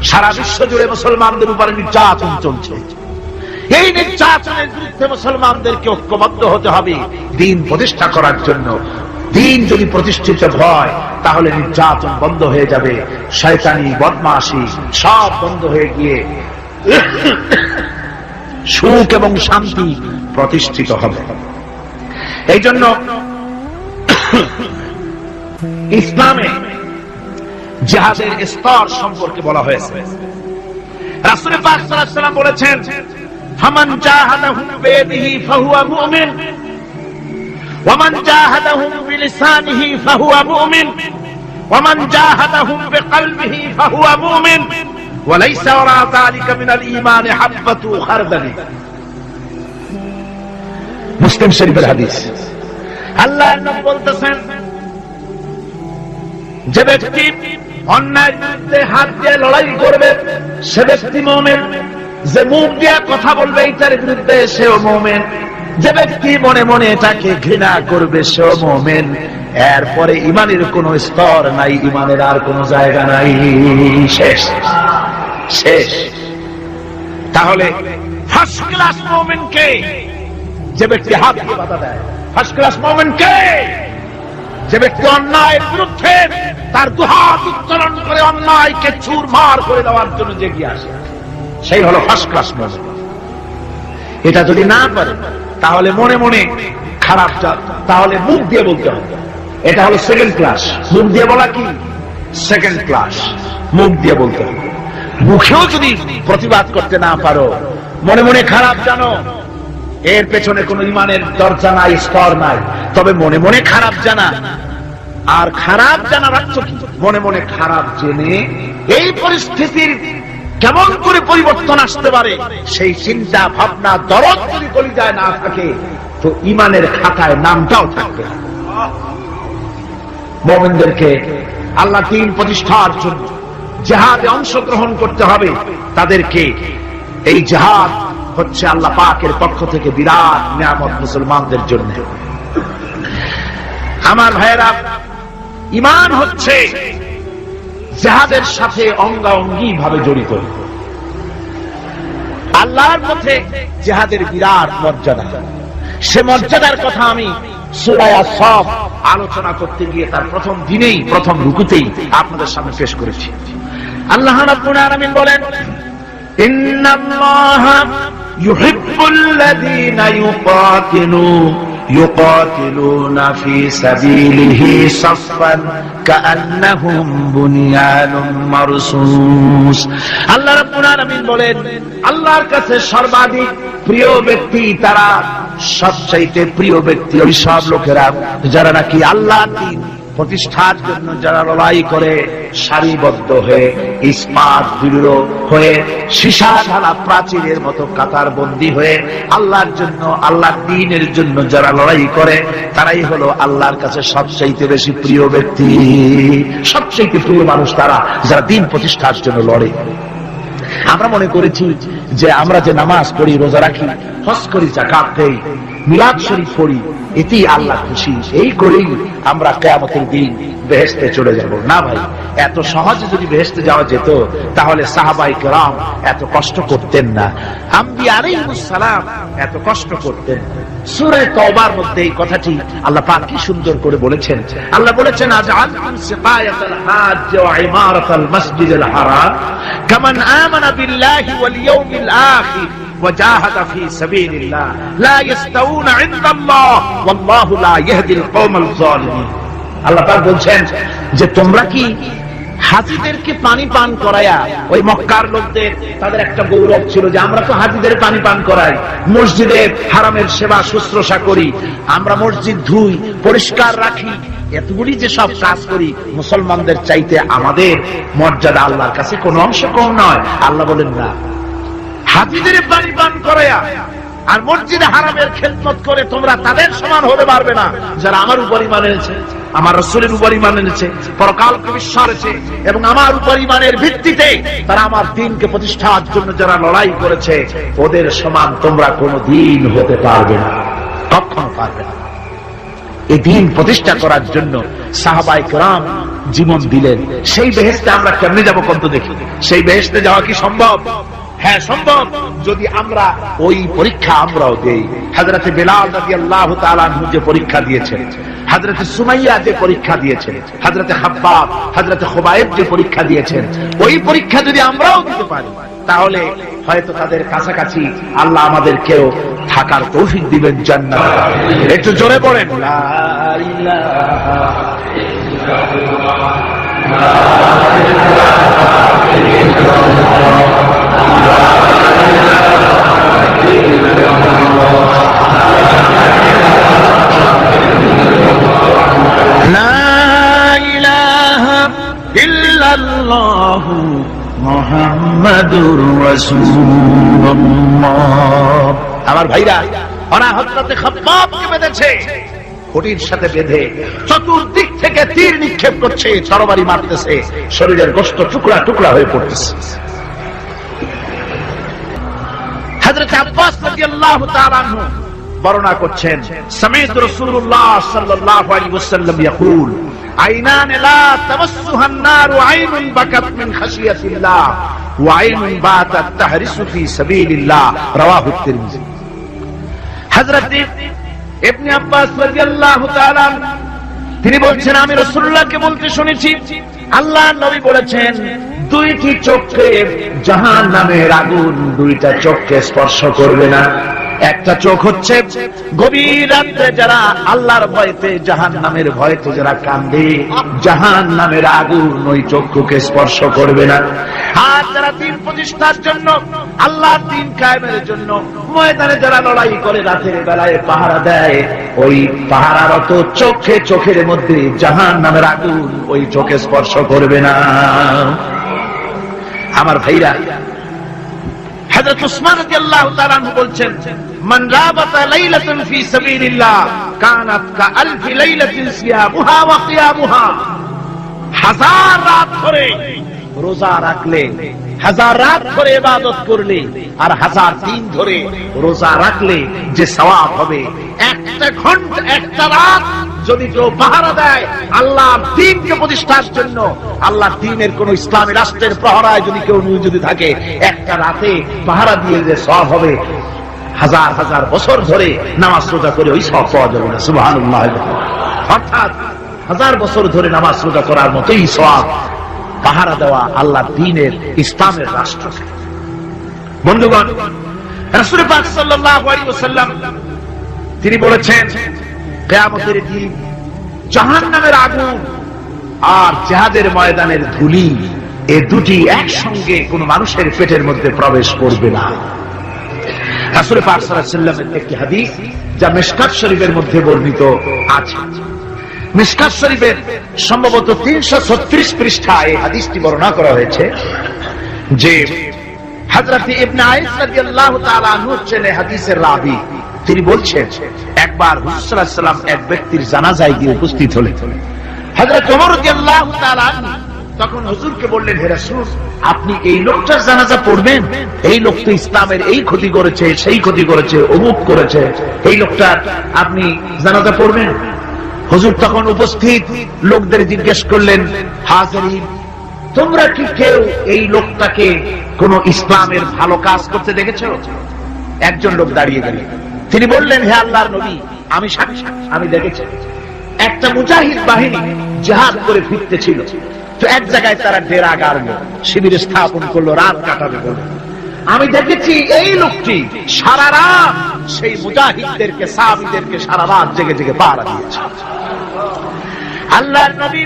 সারা বিশ্ব জুড়ে মুসলমানদের উপরে নির্যাতন চলছে। এই নির্যাতনের বিরুদ্ধে মুসলমানদেরকে ঐক্যবদ্ধ হতে হবে দ্বীন প্রতিষ্ঠা করার জন্য। দ্বীন যদি প্রতিষ্ঠিত হয় তাহলে নির্যাতন বন্ধ হয়ে যাবে, শয়তানি বদমাশি সব বন্ধ হয়ে গিয়ে সুখ এবং শান্তি প্রতিষ্ঠিত হবে। এই জন্য ইসলামে জিহাদের স্তর সম্পর্কে বলা হয়েছে। রাসূল পাক সাল্লাল্লাহু আলাইহি ওয়াসাল্লাম বলেছেন, ফামান জাহাদাহুম বিয়াদিহি ফাহুয়া মুমিন ওয়ামান জাহাদাহুম বিলিসানিহি ফাহুয়া মুমিন ওয়ামান জাহাদাহুম বিকলবিহি ফাহুয়া মুমিন ওয়া লাইসা ওয়ারা যালিকা মিনাল ঈমান হাববাতু খারদালি। মুসলিম শরীফের হাদিস। আল্লাহর নবী বলতেছেন, যে ব্যক্তি অন্যায়ের বিরুদ্ধে হাত দিয়ে লড়াই করবে সে ব্যক্তি মুমিন, যে মুখ দিয়ে কথা বলবে এটার বিরুদ্ধে সেও মুমিন, যে ব্যক্তি মনে মনে এটাকে ঘৃণা করবে সেও মুমিন। এরপরে ইমানের কোন স্তর নাই, ইমানের আর কোন জায়গা নাই, শেষ শেষ। তাহলে ফার্স্ট ক্লাস মুমিন কে? যে ব্যক্তি হাত দিয়ে বাধা দেয়। ফার্স্ট ক্লাস মুমিন কে? যে ব্যক্তি অন্যায়ের বিরুদ্ধে তার দুহাত উত্তোলন করে অন্যায়কে চুরমার করে দেওয়ার জন্য জেগে আসে, সেই হলো ফার্স্ট ক্লাস মুমিন। এটা যদি না পারে তাহলে মনে মনে খারাপ, তাহলে মুখ দিয়ে বলতে হবে। এটা হলো সেকেন্ড ক্লাস। মুখ দিয়ে বলা কি? Second class. মুখ দিয়ে বলতে হবে। মুখেও যদি প্রতিবাদ করতে না পারো, মনে মনে খারাপ জানো, এর পেছনে কোন ইমানের দরজা নাই, স্তর নাই। তবে মনে মনে খারাপ জানা, আর খারাপ জানার অর্থ কি? মনে মনে খারাপ জেনে এই পরিস্থিতির কেমন করে পরিবর্তন আসতে পারে সেই চিন্তা ভাবনা দরদ যদি কলিজায় না থাকে তো ইমানের খাতায় নামটাও থাকবে না। মুমিনদেরকে আল্লাহ দ্বীন প্রতিষ্ঠার জন্য জিহাদে অংশগ্রহণ করতে হবে। তাদেরকে এই জিহাদ হচ্ছে আল্লাহ পাকের পক্ষ থেকে বিরাট নিয়ামত মুসলমানদের জন্য। আমার ভাইয়েরা, ঈমান হচ্ছে জিহাদের সাথে অঙ্গাঅঙ্গি ভাবে জড়িত। আল্লাহর পথে জিহাদের বিরাট মর্যাদা। সে মর্যাদার কথা আমি সূরা আস-সাফ আলোচনা করতে গিয়ে তার প্রথম দিনেই, প্রথম রুকুতেই আপনাদের সামনে পেশ করেছি। আল্লাহ রাব্বুল আলামিন বলেন, ইন্নাল্লাহা ইউহিব্বুল্লাযীনা ইউকাতিলুনা ফি সাবিলিহি সাফফান কাআন্নাহুম বুনিয়ানুম মারসুস। আল্লাহ রাব্বুল আলামিন বলেন, আল্লাহর কাছে সর্বাধিক প্রিয় ব্যক্তি তারা, সবচাইতে প্রিয় ব্যক্তি ওই সব লোকেরা যারা নাকি আল্লাহর দ্বীন প্রতিষ্ঠার জন্য যারা লড়াই করে সারিবদ্ধ হয়ে, ইস্পাত দৃঢ় হয়ে, সীসা ঢালা প্রাচীরের মতো কাতার বন্দী হয়ে আল্লাহর জন্য, আল্লাহর দ্বীনের জন্য যারা লড়াই করে তারাই হলো আল্লাহর কাছে সবচাইতে বেশি প্রিয় ব্যক্তি। সবচাইতে প্রিয় মানুষ তারা যারা দ্বীন প্রতিষ্ঠার জন্য লড়ে। আমরা মনে করেছি যে আমরা যে নামাজ পড়ি, রোজা রাখি, হজ করি, যাকাত দেই, মিলাদ শরীফ পড়ি, এতেই আল্লাহ খুশি। এই করেই আমরা কিয়ামতের দিন বেহেশতে চলে যাব। না ভাই, এত সহজে যদি বেহেশতে যাওয়া যেত তাহলে সাহাবায়ে কেরাম এত কষ্ট করতেন না, আম্বিয়া আলাইহিস সালাম এত কষ্ট করতেন। সূরা তওবার মধ্যে এই কথাটি আল্লাহ পাক কি সুন্দর করে বলেছেন। আল্লাহ বলেছেন, আজআলতুম সিকায়াতাল হাজ ওয়া ইমারাতাল মাসজিদিল হারাম কামান আমানা বিল্লাহি ওয়াল ইয়াউমিল আখির وجاهد في سبيل الله لا يستوون عند الله والله لا يهدي القوم الظالمين। আল্লাহ পাক বলছেন যে তোমরা কি হাজীদেরকে পানি পান করায়া, ওই মক্কার লোকদের তাদের একটা গৌরব ছিল যে আমরা তো হাজীদের পানি পান করাই, মসজিদের হারামের সেবা শুশ্রূষা করি, আমরা মসজিদ ধুই, পরিষ্কার রাখি, এতগুলি যে সব কাজ করি, মুসলমানদের চাইতে আমাদের মর্যাদা আল্লাহর কাছে কোনো অংশ কম নয়। আল্লাহ বলেন না, হাজীদের পানি পান করায়া আর মসজিদে হারামের খেদমত করে তোমরা তাদের সমান হতে পারবে না যারা আমার উপর ঈমান এনেছে, আমার রাসূলের উপর ঈমান এনেছে, পরকালকে বিশ্বাস করেছে এবং আমার উপর ঈমানের ভিত্তিতে তারা আমার দ্বীনকে প্রতিষ্ঠার জন্য যারা লড়াই করেছে, ওদের সমান তোমরা কোনোদিন হতে পারবে না, কখনো পারবে না। এই দ্বীন প্রতিষ্ঠা করার জন্য সাহাবায়ে কেরাম জীবন দিলেন। সেই বেহেশতে আমরা কেমনে যাব কত দেখি? সেই বেহেশতে যাওয়া কি সম্ভব? হ্যাঁ সম্ভব, যদি আমরা ওই পরীক্ষা আমরাও দেই। হযরত বেলাল রাদিয়াল্লাহু তাআলা আনহু যে পরীক্ষা দিয়েছেন, হযরত সুমাইয়া যে পরীক্ষা দিয়েছেন, হযরত খাব্বাব, হযরত খুবাইব যে পরীক্ষা দিয়েছেন, ওই পরীক্ষা যদি আমরাও দিতে পারি তাহলে হয়তো তাদের কাছাকাছি আল্লাহ আমাদেরকেও থাকার তৌফিক দিবেন জান্নাতে। একটু জোরে পড়েন, লা ইলাহা ইল্লাল্লাহ, লা ইলাহা ইল্লাল্লাহ। আমার ভাইরা, ওরা হযরতে খাব্বাবকে বেঁধেছে, খুঁটির সাথে বেঁধে চতুর্দিক থেকে তীর নিক্ষেপ করছে, তরবারি মারতেছে, শরীরের গোশত টুকরা টুকরা হয়ে পড়তেছে। হযরত আব্বাস রাদিয়াল্লাহু তাআলা আনহু বর্ণনা করছেন, সামি'তু রাসূলুল্লাহ সাল্লাল্লাহু আলাইহি ওয়াসাল্লাম ইয়াকুল, আইনান লা তামাসসুহা আন-নার আইনুন বাকাত মিন খাশিয়াতিল্লাহ ওয়া আইনুন বাতাত তাহরিসু ফি সাবিলিল্লাহ, রাওয়াহু তিরমিজি। হযরত ইবনে আব্বাস রাদিয়াল্লাহু তাআলা তিনি বলছেন, আমি রাসূলুল্লাহকে বলতে শুনেছি, আল্লাহর নবী বলেছেন, দুইটি চোখে জাহান্নামের আগুন দুইটা চোখকে স্পর্শ করবে না। একটা চোখ হচ্ছে গভীর রাতে যারা আল্লাহর ভয়তে, জাহান্নামের ভয়তে যারা কান্দে, জাহান্নামের আগুন ওই চক্ষুকে স্পর্শ করবে না। আর যারা দ্বীন প্রতিষ্ঠার জন্য, আল্লাহর দ্বীন কায়েমের জন্য ময়দানে যারা লড়াই করে, রাতের বেলায় পাহারা দেয়, ওই পাহারারত চোখে, চোখের মধ্যে জাহান্নামের আগুন ওই চোখে স্পর্শ করবে না। আমার ভাইরা, হযরত উসমান রাদিয়াল্লাহু তাআলা আনহু বলছেন, মান রাবাতা লাইলাতান ফি সাবিলিল্লাহ কানাত কাআলফি লাইলাতিন সিয়ামুহা ওয়া কিয়ামুহা। হাজার রাত ধরে রোজা রাখলে, হাজার রাত ধরে ইবাদত করলে আর হাজার দিন ধরে রোজা রাখলে যে সওয়াব হবে, একটা ঘন্টা, একটা রাত যদি কেউ পাহারা দেয় আল্লাহর দ্বীনকে প্রতিষ্ঠার জন্য, আল্লাহর দ্বীনের কোন ইসলামী রাষ্ট্রের প্রহরায় যদি কেউ নিয়োজিত থাকে, একটা রাতে পাহারা দিয়ে যে সওয়াব হবে, হাজার হাজার বছর ধরে নামাজ রোজা করে ওই সওয়াব পাওয়া যাবে না। সুবহানাল্লাহ। অর্থাৎ হাজার বছর ধরে নামাজ রোজা করার মতোই সওয়াব পাহারা দেওয়া আল্লাহর দ্বীনের, ইসলামের রাষ্ট্র। বন্ধুগণ, রাসূল পাক সাল্লাল্লাহু আলাইহি ওয়াসাল্লাম তিনি বলেছেন, কিয়ামতের দিন জাহান্নামের আগুন আর জিহাদের ময়দানের ধুলি, এই দুটি একসঙ্গে কোন মানুষের পেটের মধ্যে প্রবেশ করবে না। রাসূল পাক সাল্লাল্লাহু আলাইহি ওয়াসাল্লামের একটি হাদিস যা মিশকাত শরীফের মধ্যে বর্ণিত আছে। মিশকাত শরীফের সম্ভবত 336 পৃষ্ঠায় এই হাদিসটি বর্ণনা করা হয়েছে যে হযরত ইবনে আইস রাদিয়াল্লাহু তাআলা আনহু ছিলেন হাদিসের রাবী। তিনি বলছেন, একবার হুজুর সাল্লাল্লাহু আলাইহি ওয়াসাল্লাম এক ব্যক্তির জানাজায় গিয়ে উপস্থিত হলেন। হযরত ওমর রাদিয়াল্লাহু তাআলা আনহু তখন হুজুরকে বললেন, হে রাসূল, আপনি এই লোকটার জানাজা পড়বেন? এই লোক তো ইসলামের এই ক্ষতি করেছে, সেই ক্ষতি করেছে, অমুক করেছে, এই লোকটার আপনি জানাজা পড়বেন? হুজুর তখন উপস্থিত লোকদের জিজ্ঞেস করলেন, হাজিরিন, তোমরা কি কেউ এই লোকটাকে কোন ইসলামের ভালো কাজ করতে দেখেছো? একজন লোক দাঁড়িয়ে গেলেন, তিনি বললেন, হে আল্লাহর নবী, আমি সাক্ষী, আমি দেখেছি। একটা মুজাহিদ বাহিনী জিহাদ করে ফিরতেছিল, তো এক জায়গায় তারা ডেরা গাড়লো, শিবির স্থাপন করলো, রাত কাটাবে বলে। আমি দেখেছি এই লোকটি সারা রাত সেই মুজাহিদদেরকে, সাহাবীদেরকে সারা রাত জেগে জেগে পাহারা দিয়েছে। আল্লাহর নবী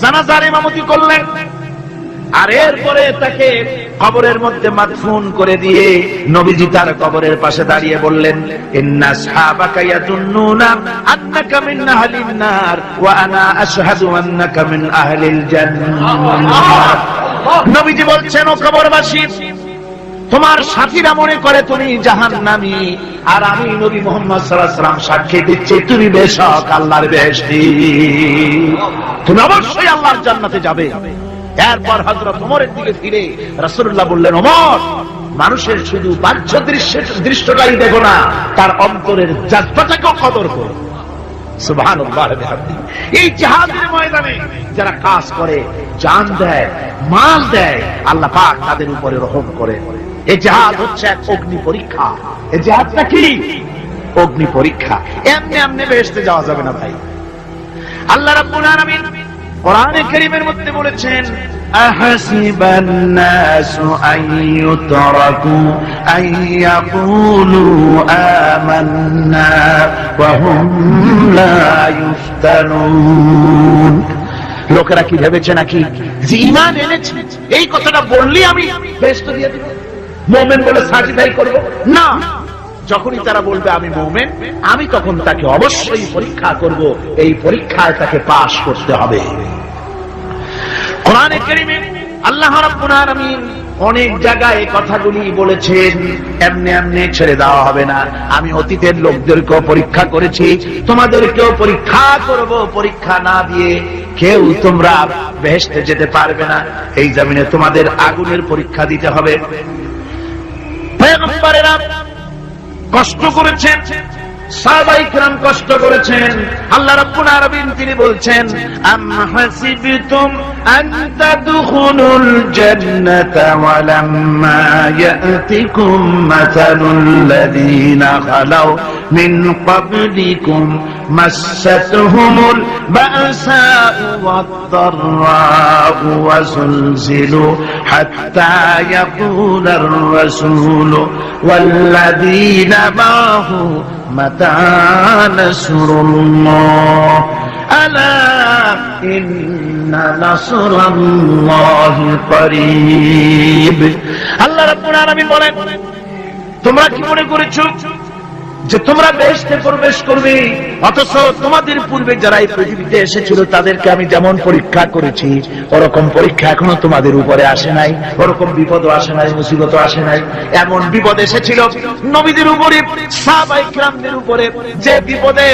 জানাজার ইমামতি করলেন, আর এরপরে তাকে কবরের মধ্যে মাদফুন করে দিয়ে নবীজি তার কবরের পাশে দাঁড়িয়ে বললেন, ইন্না আসহাবাকা ইয়াযুন্নুনা আন্নাকা মিন আহলিন নার ওয়া আনা আশহাদু আন্নাকা মিন আহলিল জান্নাহ। নবীজি বলছেন, ও কবরবাসী, তোমার সাথীরা মনে করে তুমি জাহান্নামী, আর আমি নবী মুহাম্মদ সাল্লাল্লাহু আলাইহি ওয়াসাল্লাম সাক্ষী দিচ্ছি তুমি বেশক আল্লাহর বেহেশতি, তুমি অবশ্যই আল্লাহর জান্নাতে যাবে। এরপর হযরত ওমরের দিকে ফিরে রাসূলুল্লাহ বললেন, ওমর, মানুষের শুধু বাহ্য দৃশ্যটাই দেখো না, তার অন্তরের জজ্বাটাকেও কদর করো। সুবহানাল্লাহ। এই জিহাদের ময়দানে যারা কাজ করে, জান দেয়, মাল দেয়, আল্লাহ পাক তাদের উপরে রহম করে। এই জিহাদ হচ্ছে এক অগ্নি পরীক্ষা। এই জিহাদটা কি? অগ্নি পরীক্ষা। এমনি এমনি বেহেশতে যাওয়া যাবে না ভাই। আল্লাহ রাব্বুল আলামিন কোরআনে কারীমের মধ্যে বলেছেন, আহাসিবান নাসু আন ইউতরাকু আন ইয়াকুলু আমান্না ওয়া হুম লা ইফতানুন। লোকেরা কি ভেবেছে নাকি যে ঈমান এনেছে এই কথাটা বললি আমি বেহেশত দিয়ে দেব, মুমিন বলে সার্টিফাই করব? না, যখনই তারা বলবে আমি মুমিন, আমি তখন তাকে অবশ্যই পরীক্ষা করব, এই পরীক্ষায় তাকে পাস করতে হবে। কোরআনে কারীমে আল্লাহ রাব্বুল আলামিন অনেক জায়গায় কথাগুলি বলেছেন, এমনি এমনি ছেড়ে দেওয়া হবে না। আমি অতীতের লোকদেরকেও পরীক্ষা করেছি, তোমাদেরকেও পরীক্ষা করব। পরীক্ষা না দিয়ে কেউ তোমরা বেহেশতে যেতে পারবে না। এই জমিনে তোমাদের আগুনের পরীক্ষা দিতে হবে। পয়গম্বরেরা কষ্ট করেছেন, সাহাবায়ে কিরাম কষ্ট করেছেন। আল্লাহ রাব্বুল আলামিন তিনি বলছেন, আম হাসিবতুম আন তাদখুলুল জান্নাতা ওয়া লাম্মা ইয়াতিকুম মাসালুল লাযীনা খালাউ মিন ক্বাবলিকুম মাসাতহুমুল বাসাউ ওয়াদ-দাররাউ ওয়া যুলজিলু হাত্তা ইয়াকুলার রাসূলু ওয়াল্লাযীনা মা'হু মাতা নাসরুল্লাহ আলা ইন্না নাসরাল্লাহি করিব। আল্লাহ রাব্বুল আলামিন বলেন, তোমরা কি মনে করেছো যে তোমরা বেহেশতে প্রবেশ করবে, অথচ তোমাদের পূর্বে যারা এই পৃথিবীতে এসেছিল তাদেরকে আমি যেমন পরীক্ষা করেছি ওরকম পরীক্ষা এখনো তোমাদের উপরে আসে নাই, ওরকম বিপদও আসে নাই, মুসিবতও আসে নাই। এমন বিপদ এসেছিল নবীদের উপরে, সাহাবায়ে কিরামদের উপরে, যে বিপদে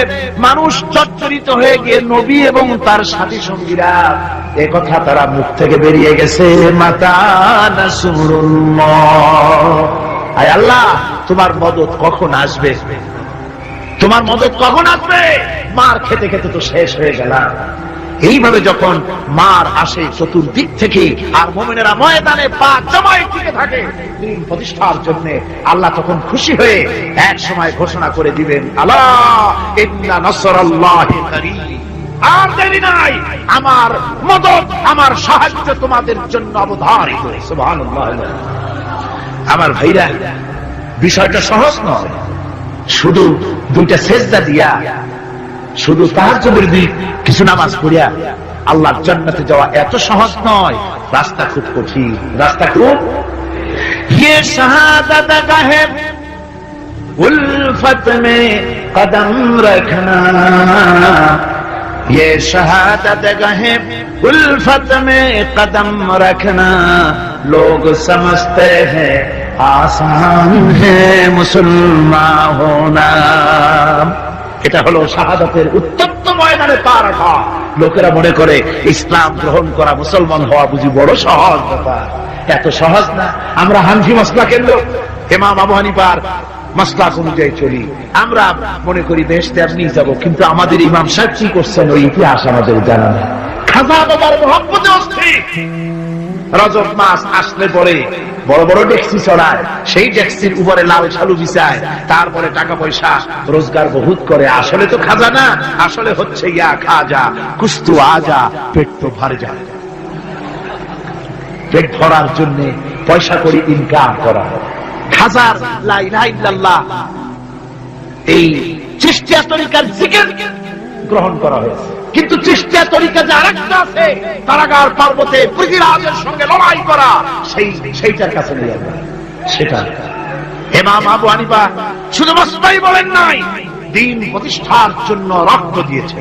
মানুষ জর্জরিত হয়ে গিয়ে নবী এবং তার সাথী সঙ্গীরা এ কথা তারা মুখ থেকে বেরিয়ে গেছে, মাতা নাসরুল্লাহ, আয় আল্লাহ তোমার মদদ কখন আসবে, তোমার মদদ কখন আসবে? মার খেতে খেতে তো শেষ হয়ে গেলাম। এইভাবে যখন মার আসে চতুর্দিক থেকে, আর মুমিনেরা ময়দানে পা জমায়ে টিকে থাকে দিন প্রতিষ্ঠার জন্য, আল্লাহ তখন খুশি হয়ে এক সময় ঘোষণা করে দিবেন, আলা ইন্না নাসরাল্লাহি করিব। আর দেরি নাই, আমার মদদ, আমার সাহায্য তোমাদের জন্য অবধারিত। সুবহানাল্লাহ। আমার ভাইরা, বিষয়টা সহজ নয়। শুধু দুইটা সেজদা দিয়া, শুধু তাহাজ্জুদের কিছু নামাজ পড়িয়া আল্লাহর জান্নাতে যাওয়া এত সহজ নয়। রাস্তা খুব কঠিন, রাস্তা খুব। ये शहादत गाहे उल्फत में कदम रखना, ये शहादत गाहे उल्फत में कदम रखना, लोग समझते हैं आसान है मुसलमान होना। এটা হলো শাহাদাতের উত্তপ্ত ময়দানে পা রাখা। লোকেরা মনে করে ইসলাম গ্রহণ করা, মুসলমান হওয়া বুঝি বড় সহজ ব্যাপার। এত সহজ না। আমরা হানফি মাসলাকের লোক, ইমাম আবু হানিফার মাসলাক অনুযায়ী চলি। আমরা মনে করি বেহেশতে আপনি যাব, কিন্তু আমাদের ইমাম সাহেব কি করছেন ওই ইতিহাস আমাদের জানা নেই। খাজা বাবার মহব্বতে অস্থির। রজব মাস আসলে পরে বড় বড় ডেক্সি চড়ায়, সেই ডেক্সির উপরে লাল শালু বিছায়, তারপরে টাকা পয়সা রোজগার বহুত করে। আসলে তো খাজা না, আসলে হচ্ছে ইয়া খাজা কুস্তু আজা, পেট তো ভরে যায়। পেট ভরার জন্য পয়সা করে ইনকাম করা। খাজার লা ইলাহা ইল্লাল্লাহ এই চিশতিয়া তরিকার জিকির গ্রহণ করা হয়েছে, কিন্তু চিশতিয়া তরিকা যে আরেকটা আছে, কারাগার পর্বতে পৃথিবীর সঙ্গে লড়াই করা, সেইটার কাছে নেই। সেটা ইমাম আবু হানিফা শুধু মাসলাই বলেন নাই, দ্বীন প্রতিষ্ঠার জন্য রক্ত দিয়েছে,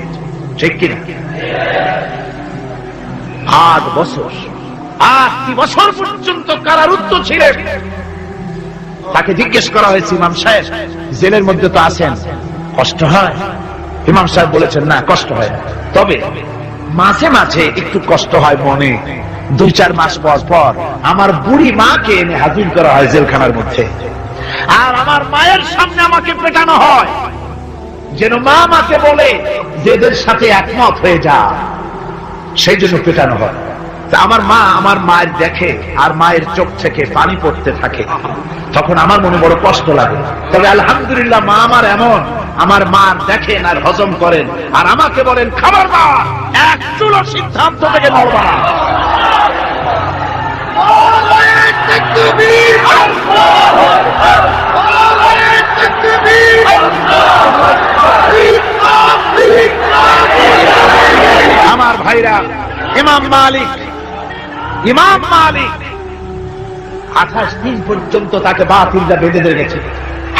ঠিক কিনা? 8 বছর পর্যন্ত কারারুদ্ধ ছিলেন। তাকে জিজ্ঞেস করা হয়েছে, ইমাম সাহেব জেলের মধ্যে তো আছেন, কষ্ট হয়? ইমাম সাহেব বলেছেন, না কষ্ট হয়, তবে মাঝে মাঝে একটু কষ্ট হয় মনে। 2-4 মাস পর পর আমার বুড়ি মাকে এনে হাজির করা হয় জেলখানার মধ্যে, আর আমার মায়ের সামনে আমাকে পেটানো হয়, যেন মা মাকে বলে যে এদের সাথে একমত হয়ে যা, সেই জন্য পেটানো হয়। আমার মা আমার মায়ের দেখে, আর মায়ের চোখ থেকে পানি পড়তে থাকে, তখন আমার মনে বড় কষ্ট লাগে। তবে আলহামদুলিল্লাহ মা আমার এমন, আমার মা দেখেন আর হজম করেন, আর আমাকে বলেন খবরদার এক চুলো সিদ্ধান্ত থেকে নড়বা না। আমার ভাইরা, ইমাম মালিক 28 দিন পর্যন্ত তাকে বাতিলরা বেঁধে রেখেছে,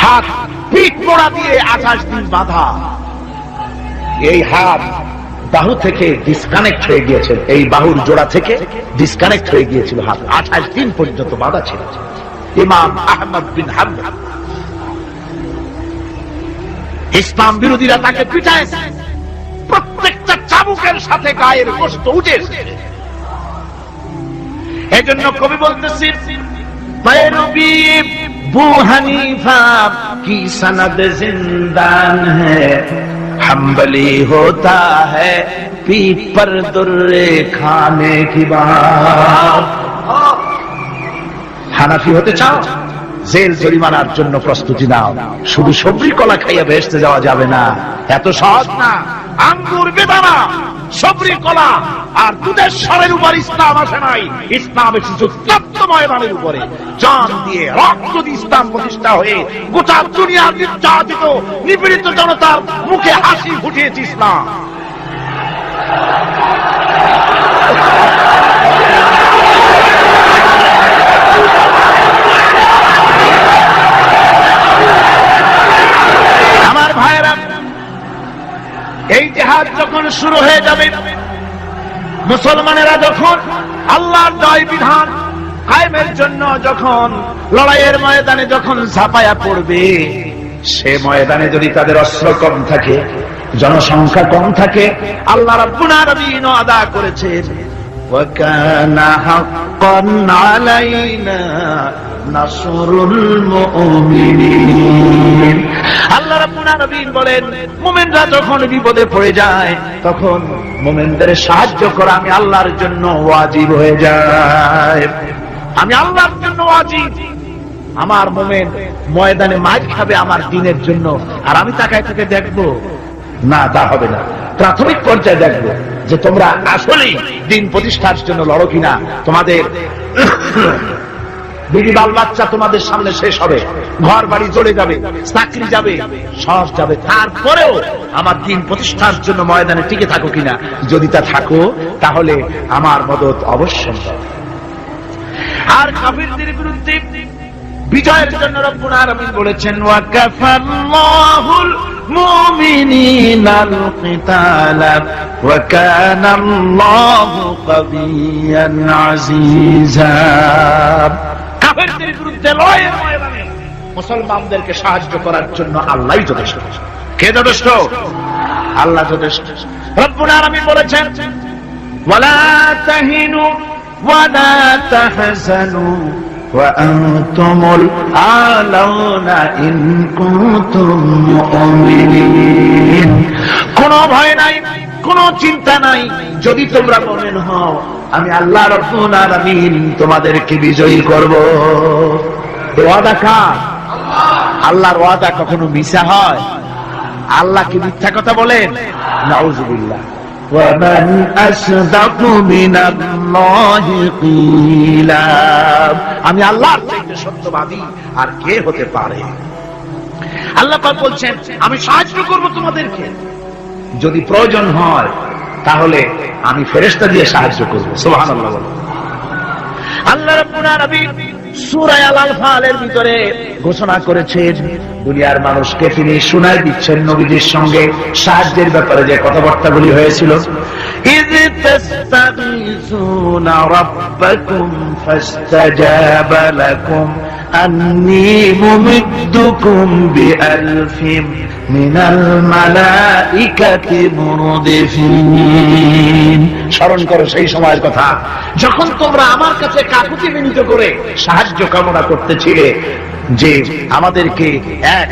হাত পিঠ মোড়া দিয়ে 28 দিন বাঁধা। এই হাত বাহু থেকে ডিসকানেক্ট হয়ে গিয়েছিল, এই বাহুর জোড়া থেকে ডিসকানেক্ট হয়ে গিয়েছিল হাত, 28 দিন পর্যন্ত বাঁধা ছিল। ইমাম আহমদ বিন হাম্বল, ইসলাম বিরোধীরা তাকে পিটাইছে, প্রত্যেকটা চাবুকের সাথে গায়ের গোশত উঠেছে। এজন্য কবি বলতেছি, पैरवी बू हनीफा की सनद जिंदान है, हम्बली होता है पीठ पर दुर्रे खाने की बात। হানাফি হতে চাও, জেল জরিমানার জন্য প্রস্তুতি নাও। শুধু সবজি কলা খাইয়া বেহেশতে যাওয়া যাবে না, এত সহজ না। আঙ্গুর বেদানা সবরি কলা আর দুধের স্বরের উপর ইসলাম আসে নাই, ইসলাম এসেছে তপ্ত ময়দানের উপরে। জান দিয়ে রক্ত দিয়ে ইসলাম প্রতিষ্ঠা হয়ে গোটা দুনিয়ার নির্যাতিত নিপীড়িত জনতার মুখে হাসি ফুটিয়েছে ইসলাম। আমার ভাইয়েরা, এই জিহাদ যখন শুরু হয়ে যাবে, মুসলমানেরা যখন আল্লাহর দয় বিধান কায়েমের জন্য যখন লড়াইয়ের ময়দানে যখন ঝাঁপায়া পড়বে, সে ময়দানে যদি তাদের অস্ত্র কম থাকে, জনসংখ্যা কম থাকে, আল্লাহ রাব্বুল আলামিন আদা করেছেন ওয়া কানা হাক্কান আলাইনা নাসরুল মুমিনিন। আল্লাহ রাব্বুল আলামিন বলেন, মুমিনরা যখন বিপদে পড়ে যায়, তখন মুমিনদের সাহায্য করা আমি আল্লাহর জন্য ওয়াজিব হয়ে যায়। আমি আল্লাহর জন্য ওয়াজিব। আমার মুমিন ময়দানে মার খাবে আমার দ্বীনের জন্য, আর আমি তাকায় থেকে দেখবো না, তা হবে না। প্রাথমিক পর্যায়ে দেখবো যে তোমরা আসলেই দ্বীন প্রতিষ্ঠার জন্য লড়ো কিনা। তোমাদের বিবি বাল বাচ্চা তোমাদের সামনে শেষ হবে, ঘর বাড়ি চলে যাবে, চাকরি যাবে, সব যাবে, তারপরেও আমার দ্বীন প্রতিষ্ঠার জন্য ময়দানে টিকে থাকো কিনা। যদি তা থাকো, তাহলে আমার মদত অবশ্যই। আর কাফিরদের বিরুদ্ধে বিজয়ের জন্য রব্বুল আলামিন বলেছেন, ওয়া কাফাল্লাহুল মুমিনিনাল কিতালা ওয়া কানাল্লাহু কাবিয়ান আজিজা। কাফেরদের বিরুদ্ধে লড়াইয়ের ময়দানে মুসলমানদেরকে সাহায্য করার জন্য আল্লাহই যথেষ্ট। কে যথেষ্ট? আল্লাহ যথেষ্ট। রব্বুল আলামিন বলেছেন ওয়ালা তাহিনু ওয়ালা তাহজানু ওয়া আনতুমুল আলাউনা ইন কুনতুম মুমিনিন। কোনো ভয় নাই, কোনো চিন্তা নাই, যদি তোমরা মুমিন হও আমি আল্লাহ রাব্বুল আলামিন তোমাদেরকে বিজয়ী করব। ওয়াদা কার? আল্লাহর ওয়াদা কখনো মিথ্যা হয়? আল্লাহ কি মিথ্যা কথা বলেন? নাউযুবিল্লাহ। وَمَنْ أَصْدَقُ مِنَ اللَّهِ قِيلًا। আমি আল্লাহর চাইতে সত্যবাদী আর কে হতে পারে? আল্লাহ পাক বলছেন আমি সাহায্য করব তোমাদেরকে, যদি প্রয়োজন হয় তাহলে আমি ফেরেশতা দিয়ে সাহায্য করব। সুবহানাল্লাহ। আল্লাহ রাব্বুল আলামিন সূরা আল-আনফালের ভিতরে ঘোষণা করেছেন দুনিয়ার মানুষকে তিনি শোনায় দিচ্ছেন নবীজির সঙ্গে সাহায্যের ব্যাপারে যে কথাবার্তাগুলি হয়েছিল। ইয তাস্তাগীসুনা রাব্বাকুম ফাস্তাজাবা লাকুম আন্নী মুমিদ্দুকুম বিআলফিম মিনাল মালাইকাতি মুরদিফিন। স্মরণ করো সেই সময়ের কথা যখন তোমরা আমার কাছে কাকুতি বিনীত করে সাহায্য কামনা করতেছিলে যে আমাদেরকে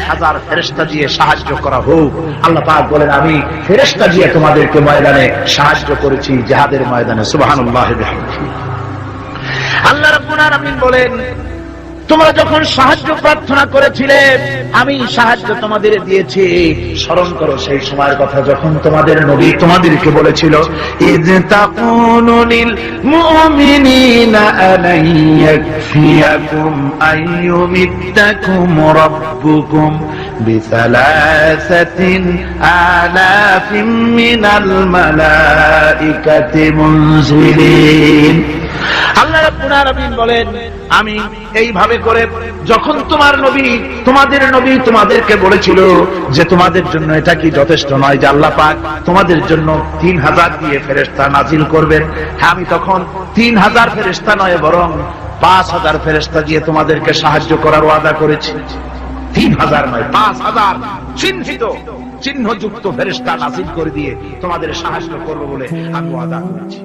1000 ফেরেশতা দিয়ে সাহায্য করা হোক। আল্লাহ পাক বলেন আমি ফেরেশতা দিয়ে তোমাদেরকে ময়দানে সাহায্য করেছি, জিহাদের ময়দানে। সুবহানাল্লাহ বিহামদিহি। আল্লাহ রাব্বুল আলামিন বলেন তোমরা যখন সাহায্য প্রার্থনা করেছিলে আমি সাহায্য তোমাদের দিয়েছি। স্মরণ করো সেই সময়ের কথা যখন তোমাদের নবী তোমাদেরকে বলেছিল ইয তাকুলু লিল মুমিনিনা আলাই ইয়াকফিয়াকুম আইয়ুমিদ্দাকুম রাব্বুকুম বিসালাসাতিন আলাফিন মিনাল মালাইকাতি মুনজিলিন। আল্লাহ রাব্বুল আলামিন বলেন আমি এইভাবে করে যখন তোমাদের নবী তোমাদেরকে বলেছিল যে তোমাদের জন্য এটা কি যথেষ্ট নয় যে আল্লাহ পাক তোমাদের জন্য 3000 দিয়ে ফেরেশতা নাজিল করবেন, হ্যাঁ আমি তখন 3000 ফেরেশতা নয় বরং 5000 ফেরেশতা দিয়ে তোমাদেরকে সাহায্য করার ওয়াদা করেছি। 3000 নয় 5000 চিহ্নযুক্ত ফেরেশতা নাজিল করে দিয়ে তোমাদের সাহায্য করব বলে আমি ওয়াদা করেছি।